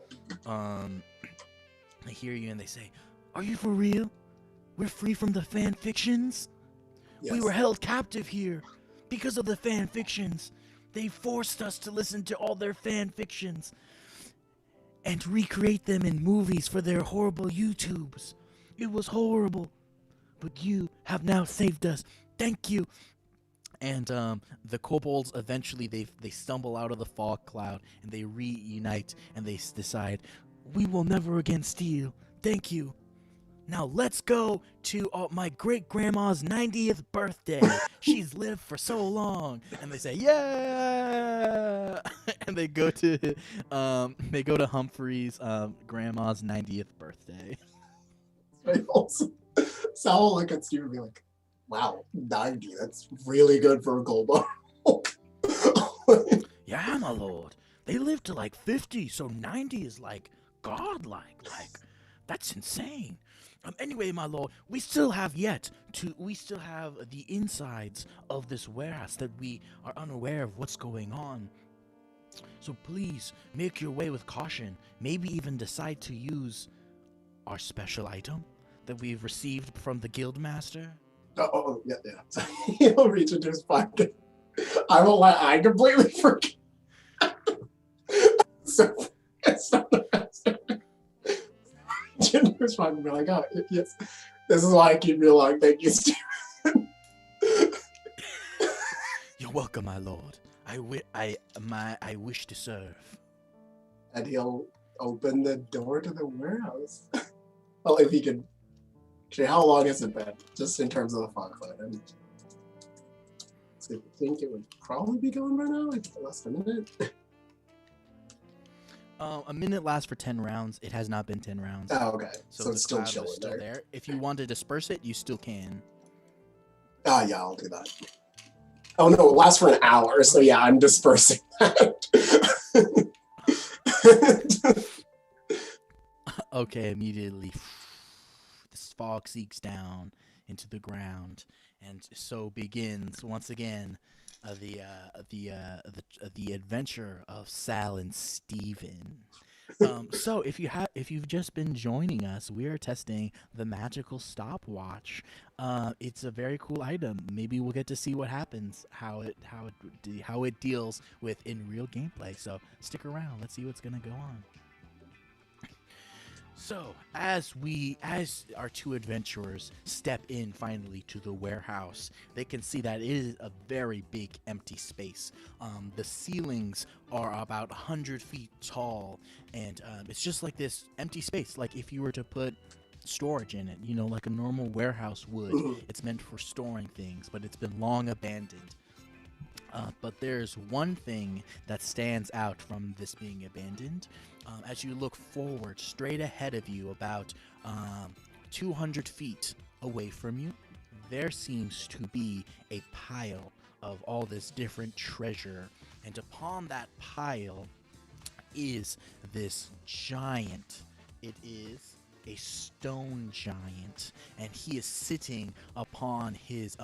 they hear you and they say, "Are you for real? We're free from the fan fictions? Yes. We were held captive here because of the fan fictions. They forced us to listen to all their fan fictions and recreate them in movies for their horrible YouTubes. It was horrible. But you have now saved us. Thank you." And the kobolds eventually they stumble out of the fog cloud and they reunite and they decide, "We will never again steal. Thank you. Now let's go to my great-grandma's 90th birthday. She's lived for so long." And they say, "Yeah!" And they go to Humphrey's grandma's 90th birthday. Very awesome. So I'll look at Steve and be like, "Wow, 90. That's really good for a gold bar." "Yeah, my lord. They live to like 50, so 90 is like godlike. Like, that's insane. Anyway, my lord, we still have the insides of this warehouse that we are unaware of what's going on. So please make your way with caution. Maybe even decide to use our special item that we've received from the guildmaster." Oh, yeah. He'll reach into his pocket. I won't lie, I completely forget. So it's not the best. Reach into his pocket and be like, "Oh, yes. This is why I keep you along. Thank you, Steve." "You're welcome, my lord. I wish to serve." And he'll open the door to the warehouse. Well, if he can. Actually, how long has it been? Just in terms of the fog cloud. I think it would probably be going by now, like less than a minute. A minute lasts for 10 rounds. It has not been 10 rounds. Oh, okay. So the it's still cloud is chilling still there. If you want to disperse it, you still can. Ah, yeah, I'll do that. Oh no, it lasts for an hour. So yeah, I'm dispersing that. Okay, immediately this fog seeks down into the ground, and so begins once again the adventure of Sal and Steven. So if you've just been joining us, we are testing the magical stopwatch. It's a very cool item. Maybe we'll get to see what happens, how it deals with in real gameplay. So stick around. Let's see what's gonna go on. So, as our two adventurers step in finally to the warehouse, they can see that it is a very big empty space. The ceilings are about 100 feet tall, and it's just like this empty space. Like if you were to put storage in it, like a normal warehouse would. It's meant for storing things, but it's been long abandoned. But there's one thing that stands out from this being abandoned. As you look forward, straight ahead of you, about 200 feet away from you, there seems to be a pile of all this different treasure. And upon that pile is this giant. It is a stone giant, and he is sitting upon his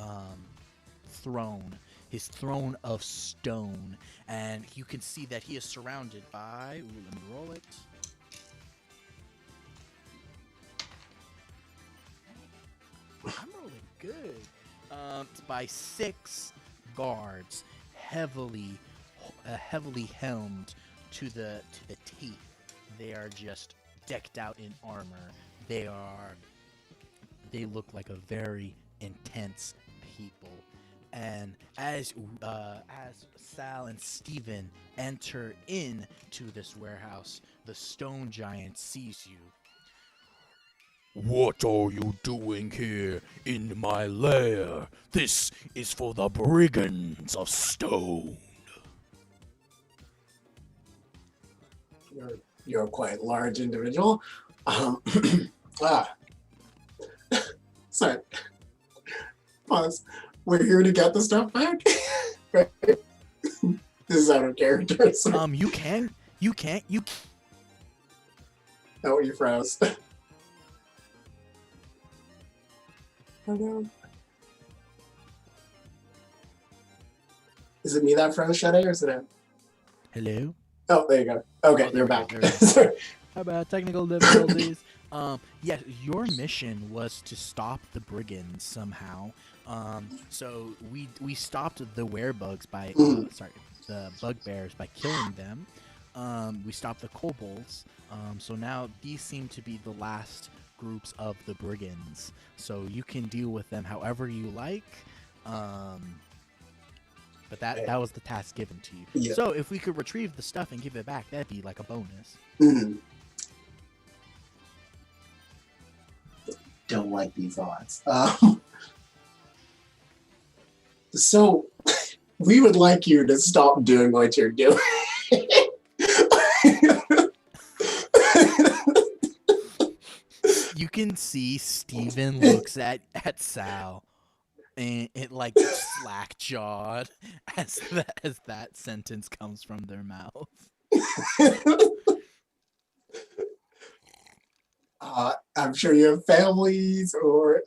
throne of stone, and you can see that he is surrounded by, let me roll it. I'm rolling good. It's by 6 guards, heavily helmed to the teeth. They are just decked out in armor. They look like a very intense people. And as Sal and Steven enter into this warehouse, the stone giant sees you. What are you doing here in my lair? This is for the brigands of stone. You're a quite large individual. Sorry. Pause. We're here to get the stuff back. Right? This is out of character. So. You can't. Oh, you froze. Oh no. Is it me that froze, Shade, or is it him? Hello? Oh, there you go. Okay, there you're we back. go. Sorry. How about technical difficulties? Yes, your mission was to stop the brigands somehow. So we stopped the werebugs by the bugbears by killing them. We stopped the kobolds. So now these seem to be the last groups of the brigands. So you can deal with them however you like. But that was the task given to you. Yeah. So if we could retrieve the stuff and give it back, that'd be like a bonus. Don't like these odds. So we would like you to stop doing what you're doing. You can see Steven looks at Sal and it like slack jawed as that sentence comes from their mouth. I'm sure you have families or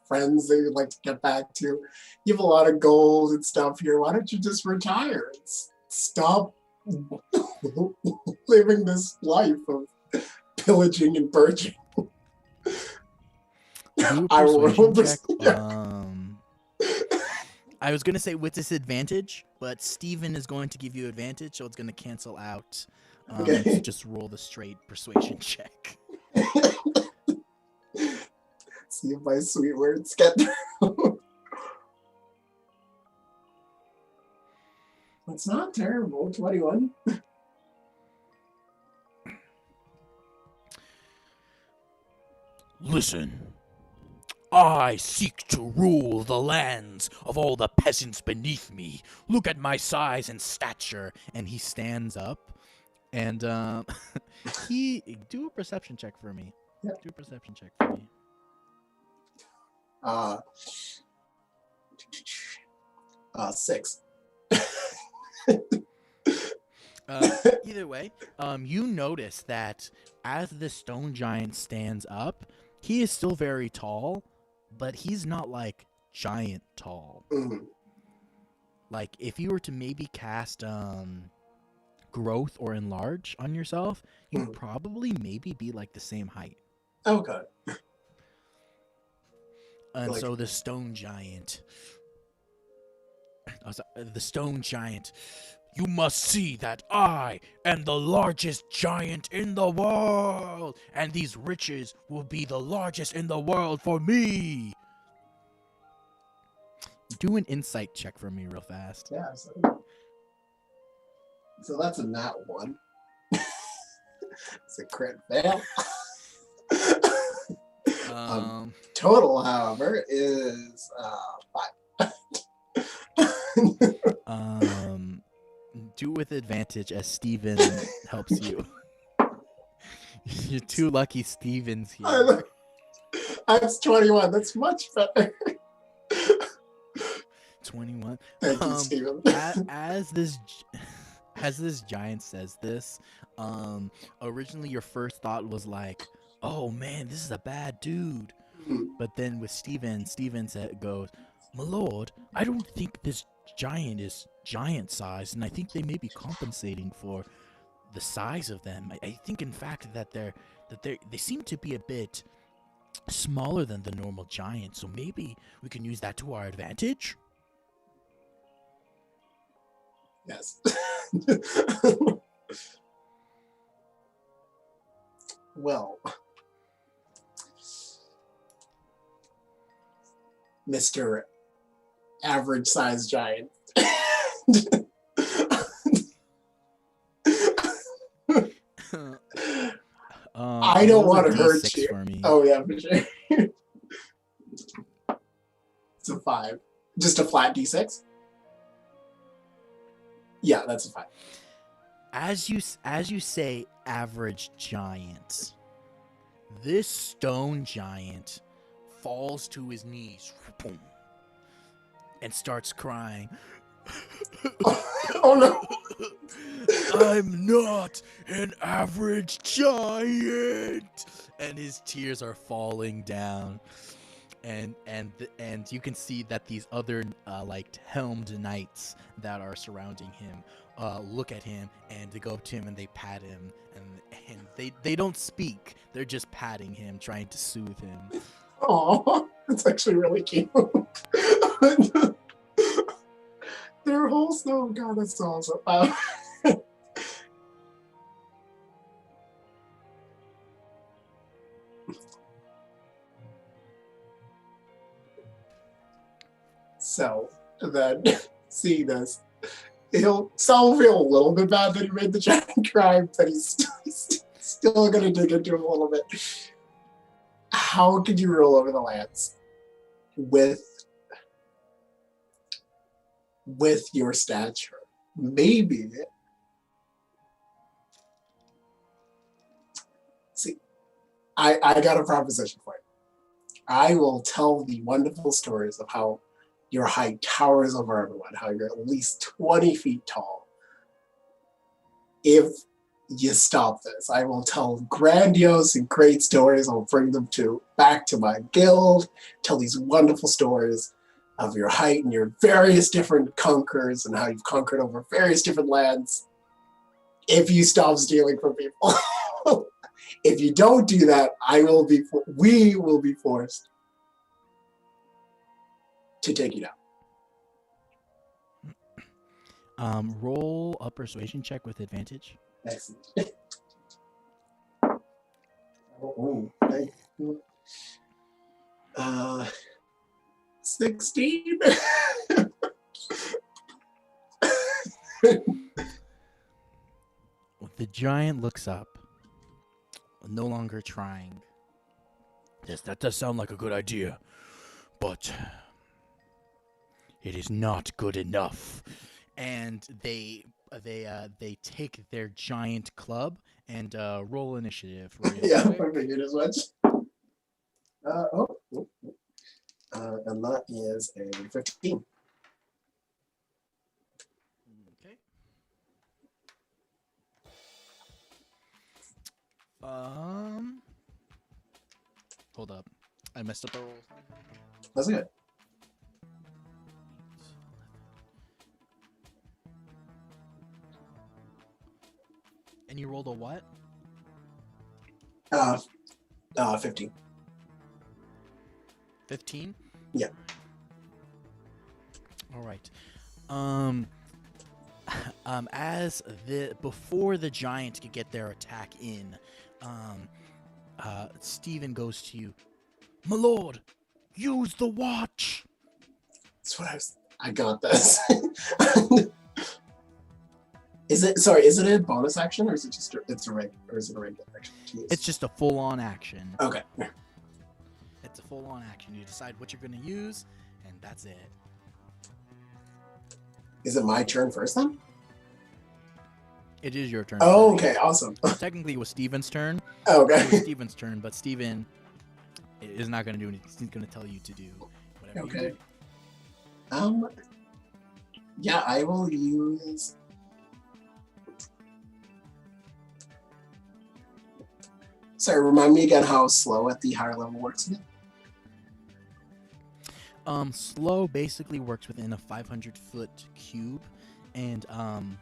friends that you'd like to get back to. You have a lot of gold and stuff here. Why don't you just retire and stop living this life of pillaging and purging? I was gonna say with disadvantage, but Steven is going to give you advantage, so it's gonna cancel out. Okay. So just roll the straight persuasion check. See if my sweet words get through. It's not terrible. 21. Listen, I seek to rule the lands of all the peasants beneath me. Look at my size and stature. And he stands up, and he do a perception check for me. Yeah. Do a perception check for me. 6. Either way, you notice that as the stone giant stands up, he is still very tall, but he's not like giant tall. Mhm. Like if you were to maybe cast growth or enlarge on yourself, you'd probably maybe be like the same height. Okay. And Like- so the stone giant, you must see that I am the largest giant in the world, and these riches will be the largest in the world for me. Do an insight check for me real fast. Yeah. So that's a nat 1. It's a crit fail. Total, however, is 5. Do with advantage as Steven helps you. You're two lucky Stevens here. That's 21. That's much better. 21. Thank you, Steven. As this giant says this, originally your first thought was like, "Oh man, this is a bad dude." But then with Steven goes, "My lord, I don't think this giant is giant size, and I think they may be compensating for the size of them. I think, in fact, that they seem to be a bit smaller than the normal giant. So maybe we can use that to our advantage." Yes. Well, Mr. Average Size Giant. I don't want to hurt you. For me. Oh, yeah, for sure. It's a 5. Just a flat D6? Yeah, that's a 5. As you say, average giant, this stone giant falls to his knees, boom, and starts crying. Oh no! I'm not an average giant, and his tears are falling down, and you can see that these other like helmed knights that are surrounding him look at him, and they go up to him and they pat him, and they don't speak, they're just patting him, trying to soothe him. Oh, that's actually really cute. Their whole snow, God, that's awesome. So then, seeing this, Saul will feel a little bit bad that he made the giant cry, but he's still going to dig into him a little bit. How could you roll over the lands with your stature? Maybe. See, I got a proposition for you. I will tell the wonderful stories of how your height towers over everyone, how you're at least 20 feet tall. If you stop this, I will tell grandiose and great stories. I'll bring them back to my guild, tell these wonderful stories of your height and your various different conquers and how you've conquered over various different lands. If you stop stealing from people. If you don't do that, we will be forced to take you down. Roll a persuasion check with advantage. Excellent. Oh, thank you. 16. The giant looks up, no longer trying. Yes, that does sound like a good idea, but it is not good enough. And they take their giant club and roll initiative. Yeah, I figured as much. And that is a 15. Okay. Hold up. I messed up the rolls. That's good. And you rolled a what? 15. 15? Yeah. All right. As before the giant could get their attack in, Stephen goes to you. My lord, use the watch. That's what I got this. Is it a bonus action or is it just a regular action to use? It's just a full-on action. Okay. It's a full-on action. You decide what you're going to use, and that's it. Is it my turn first then? It is your turn. Oh, first. okay, awesome. Technically, it was Steven's turn. Oh, okay. It was Steven's turn, but Steven is not going to do anything. He's going to tell you to do whatever you do. Yeah, I will use... Sorry, remind me again how slow at the higher level works again? Slow basically works within a 500-foot cube, and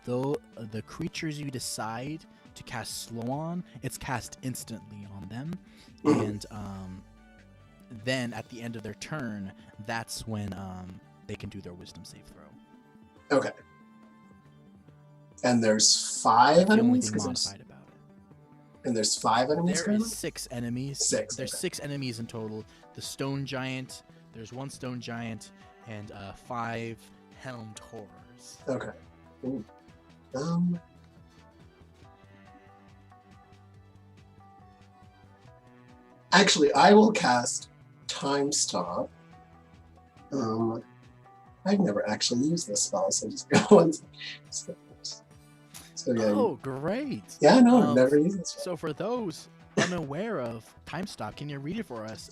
though the creatures you decide to cast slow on, it's cast instantly on them, and then at the end of their turn, that's when they can do their wisdom save throw. Okay. And there's 5 That's the only enemies? thing modified about it. And there's 5 enemies There currently? is 6 enemies. 6. There's Okay. 6 enemies in total. The stone giant. There's 1 stone giant and 5 helmed horrors. Okay. Ooh. Actually, I will cast Time Stop. I've never actually used this spell, so just go on. So yeah. Oh, great. Yeah, no, I've never used this spell. So for those unaware of Time Stop, can you read it for us,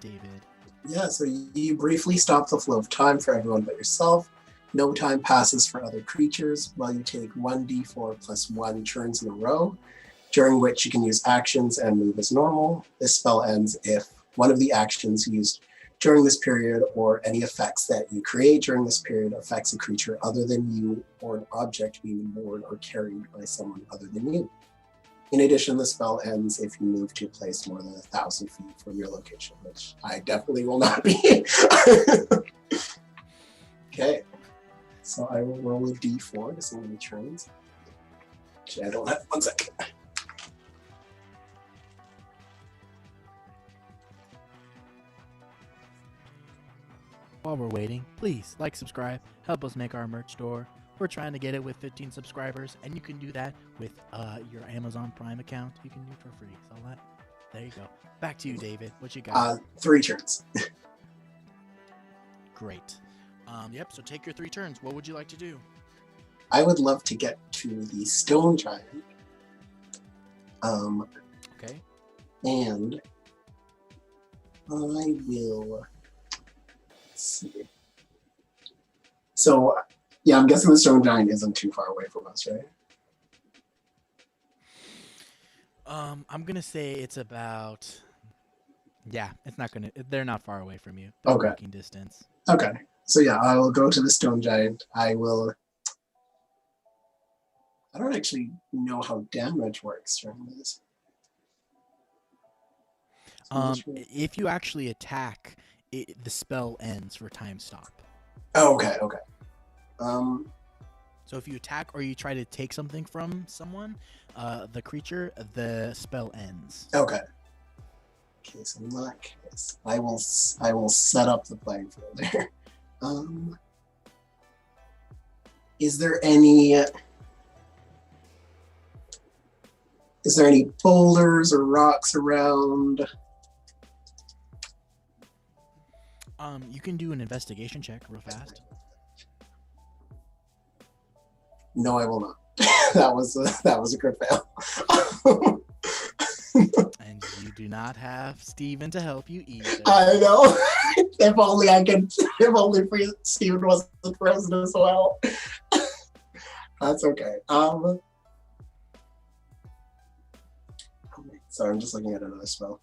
David? Yeah, so you briefly stop the flow of time for everyone but yourself. No time passes for other creatures while you take 1d4 plus 1 turns in a row, during which you can use actions and move as normal. This spell ends if one of the actions used during this period or any effects that you create during this period affects a creature other than you or an object being borne or carried by someone other than you. In addition, the spell ends if you move to a place more than 1,000 feet from your location, which I definitely will not be. Okay, so I will roll a d4 to see how many turns. Actually, I don't have 1 second. While we're waiting, please like, subscribe, help us make our merch store. We're trying to get it with 15 subscribers, and you can do that with your Amazon Prime account. You can do it for free. So there you go. Back to you, David. What you got? 3 turns. Great. Yep. So take your 3 turns. What would you like to do? I would love to get to the stone giant. Okay. And I will... Let's see. So, yeah, I'm guessing the stone giant isn't too far away from us, right? I'm gonna say it's about. Yeah, it's not gonna. They're not far away from you. They're Okay. Walking distance. Okay. So yeah, I will go to the stone giant. I don't actually know how damage works during this. If you actually attack, the spell ends for time stop. Oh, okay. So if you attack or you try to take something from someone, the creature, the spell ends. Okay. Okay, so in that case, I will set up the playing field there. Is there any boulders or rocks around? You can do an investigation check real fast. No, I will not. that was a crit fail. And you do not have Steven to help you either. I know. If only Steven wasn't present as well. That's okay. Sorry, I'm just looking at another spell.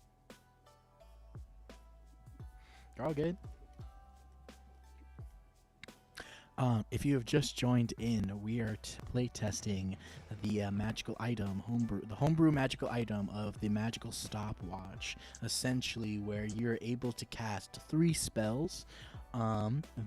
You're all good. If you have just joined in, we are play testing the magical item, the homebrew magical item of the magical stopwatch, essentially where you're able to cast 3 spells.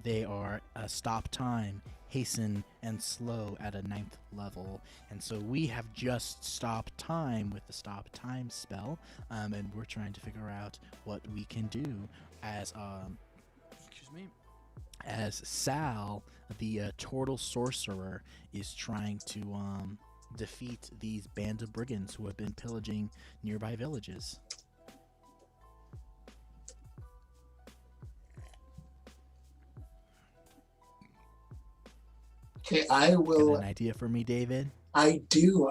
They are stop time, hasten, and slow at a 9th level. And so we have just stopped time with the stop time spell, and we're trying to figure out what we can do as as Sal, the turtle sorcerer, is trying to defeat these band of brigands who have been pillaging nearby villages. Okay, I will. Got an idea for me, David? I do.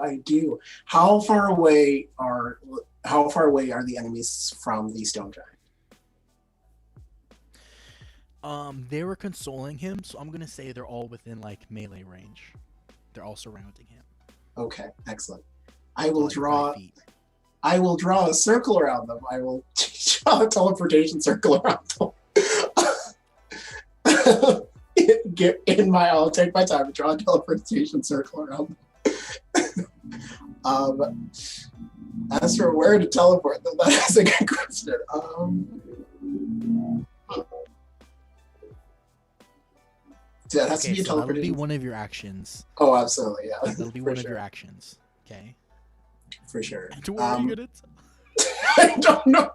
How far away are the enemies from the stone giant? They were consoling him, so I'm gonna say they're all within like melee range. They're all surrounding him. Okay, excellent. I will Like 5 draw. feet. I will draw a circle around them. I will draw a teleportation circle around them. I'll take my time to draw a teleportation circle around them. As for where to teleport them, that is a good question. That has to be a so that'll be teleportation. one of your actions. Oh, absolutely, yeah. That'll be For one of sure. your actions. Okay. For sure. And where are you gonna? I don't know.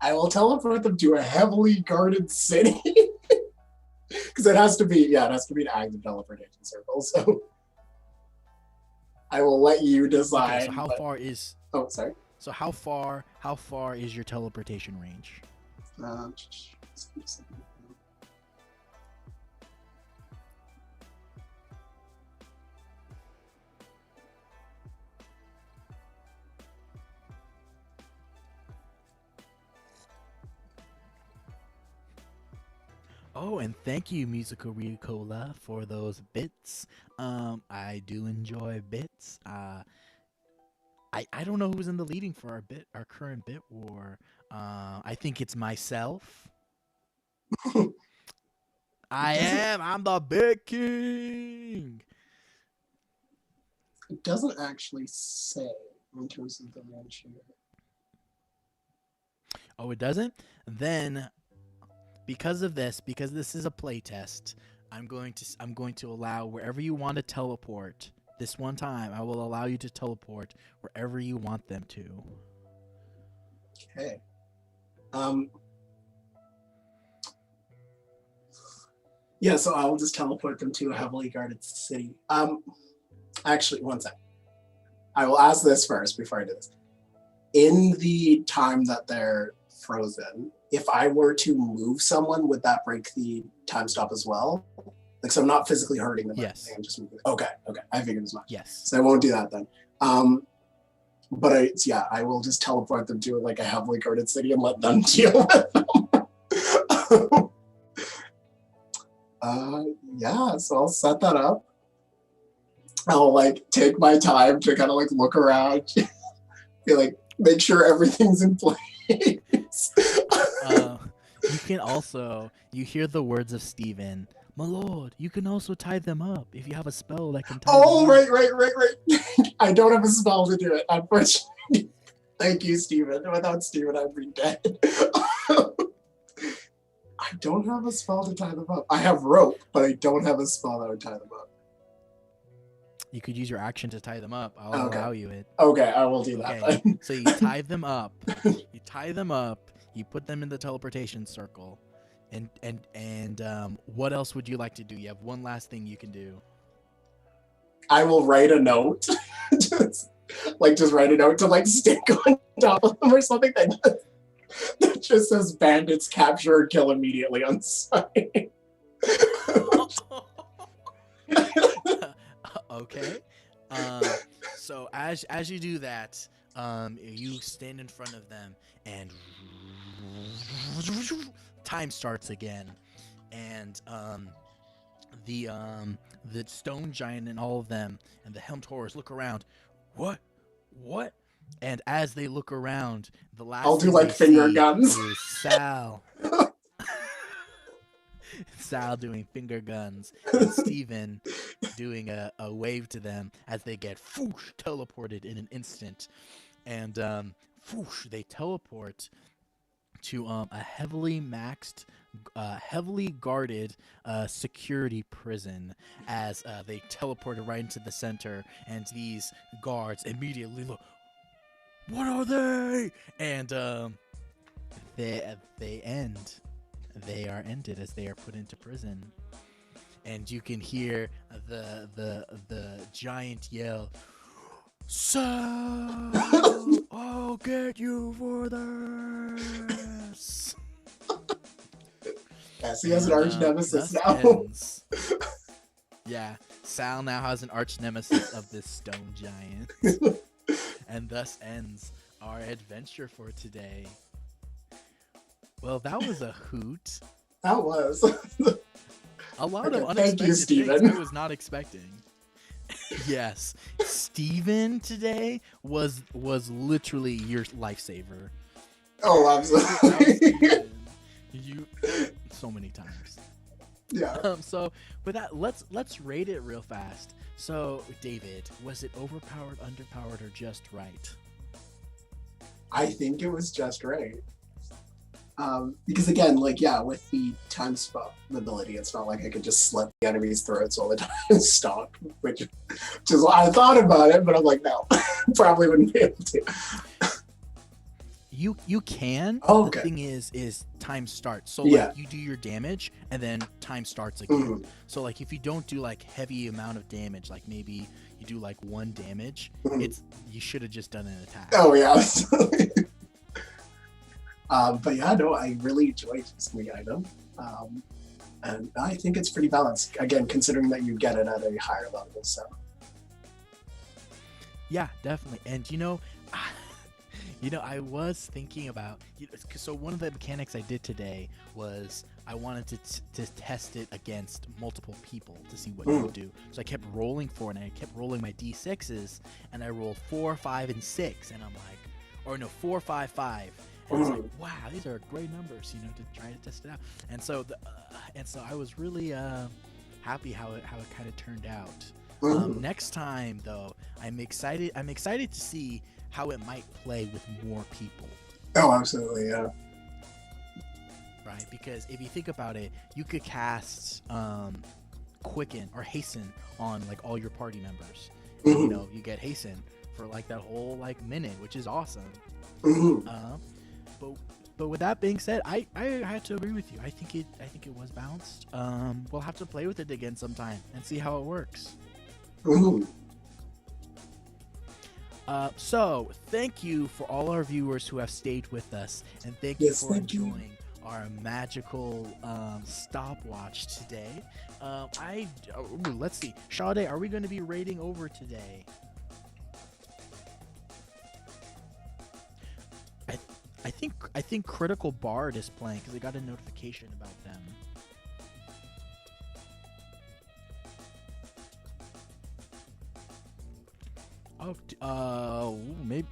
I will teleport them to a heavily guarded city. Because it has to be an active teleportation circle. So I will let you decide. Okay, so how far is? Oh, sorry. So how far is your teleportation range? Oh, and thank you, Musical Ricola, for those bits. I do enjoy bits. I don't know who's in the leading for our current bit war. I think it's myself. I'm the bit king. It doesn't actually say in terms of the range here. Oh, it doesn't? Then because this is a play test, I'm going to allow wherever you want to teleport. This one time, I will allow you to teleport wherever you want them to. Okay. Yeah, so I will just teleport them to a heavily guarded city. Actually, one sec. I will ask this first before I do this. In the time that they're frozen, if I were to move someone, would that break the time stop as well? Like, so I'm not physically hurting them. Yes. I'm just moving. Okay. I figured as much. Yes. So I won't do that then. But I will just teleport them to like a heavily guarded city and let them deal with them. So I'll set that up. I'll like take my time to kind of like look around, feel like make sure everything's in place. You can also you hear the words of Stephen. My lord, you can also tie them up if you have a spell that can tie them up. Right. I don't have a spell to do it, unfortunately. Thank you, Stephen. Without Stephen, I'd be dead. I don't have a spell to tie them up. I have rope, but I don't have a spell that would tie them up. You could use your action to tie them up. I'll allow you it. Okay, I will do that then. So you tie them up. You put them in the teleportation circle. And what else would you like to do? You have one last thing you can do. I will write a note. just write a note to like stick on top of them or something that just says bandits capture or kill immediately on sight. Okay. So as you do that, you stand in front of them and time starts again. and the stone giant and all of them and the helmed horrors look around. What? And as they look around, the last I'll do thing like they finger see guns. is Sal. Sal doing finger guns, and Steven doing a wave to them as they get teleported in an instant. And they teleport to a heavily maxed, heavily guarded security prison as they teleported right into the center, and these guards immediately look, what are they? And they are ended as they are put into prison. And you can hear the giant yell, Sal, I'll get you for this. Yes, he has an arch nemesis thus now. ends- yeah, Sal now has an arch nemesis of this stone giant. And thus ends our adventure for today. Well, that was a hoot. That was. A lot Okay, of thank you, unexpected Steven. things I was not expecting. Yes, Steven today was literally your lifesaver. Oh, That was absolutely. Steven. You so many times. Yeah. So with that, let's rate it real fast. So David, was it overpowered, underpowered, or just right? I think it was just right. Because again, like, yeah, with the time spot ability, it's not like I could just slit the enemy's throats all the time and stop, which is why I thought about it, but I'm like, no, probably wouldn't be able to. You can. Oh, The okay. thing is time starts. So Yeah. like you do your damage and then time starts again. Mhm. So like if you don't do like heavy amount of damage, like maybe you do like 1 damage, Mhm. you should have just done an attack. Oh, yeah, absolutely. But yeah, no, I really enjoyed using the item. And I think it's pretty balanced. Again, considering that you get it at a higher level, so. Yeah, definitely. And I was thinking about, so one of the mechanics I did today was I wanted to test it against multiple people to see what it would do. So I kept rolling for it, and I kept rolling my d6s, and I rolled 4, 5, and 6, and I'm like, or no, 4, 5, 5. And it's like, wow, these are great numbers, to try to test it out. And so I was really happy how it kind of turned out. Next time, though, I'm excited to see how it might play with more people. Oh, absolutely, yeah. Right? Because if you think about it, you could cast Quicken or Hasten on like all your party members. And, you get Hasten for like that whole like minute, which is awesome. But with that being said, I had to agree with you. I think it was balanced. We'll have to play with it again sometime and see how it works. So thank you for all our viewers who have stayed with us, and thank you for enjoying our magical stopwatch today. Let's see, Sade, are we going to be rating over today? I think Critical Bard is playing because I got a notification about them. Maybe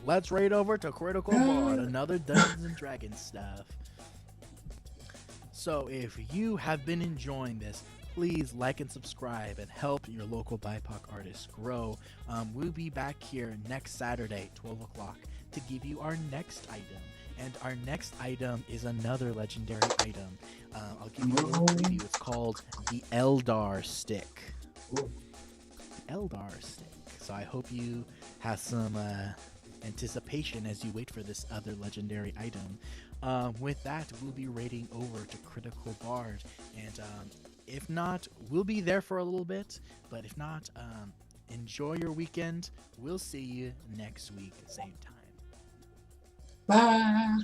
let's raid over to Critical Bard, another Dungeons and Dragons stuff. So if you have been enjoying this, please like and subscribe and help your local BIPOC artists grow. We'll be back here next Saturday, 12 o'clock, to give you our next item. And our next item is another legendary item. I'll give you a little preview. It's called the Eldar Stick. The Eldar Stick. So I hope you have some anticipation as you wait for this other legendary item. With that, we'll be raiding over to Critical Bard. And if not, we'll be there for a little bit. But if not, enjoy your weekend. We'll see you next week, same time. Bye.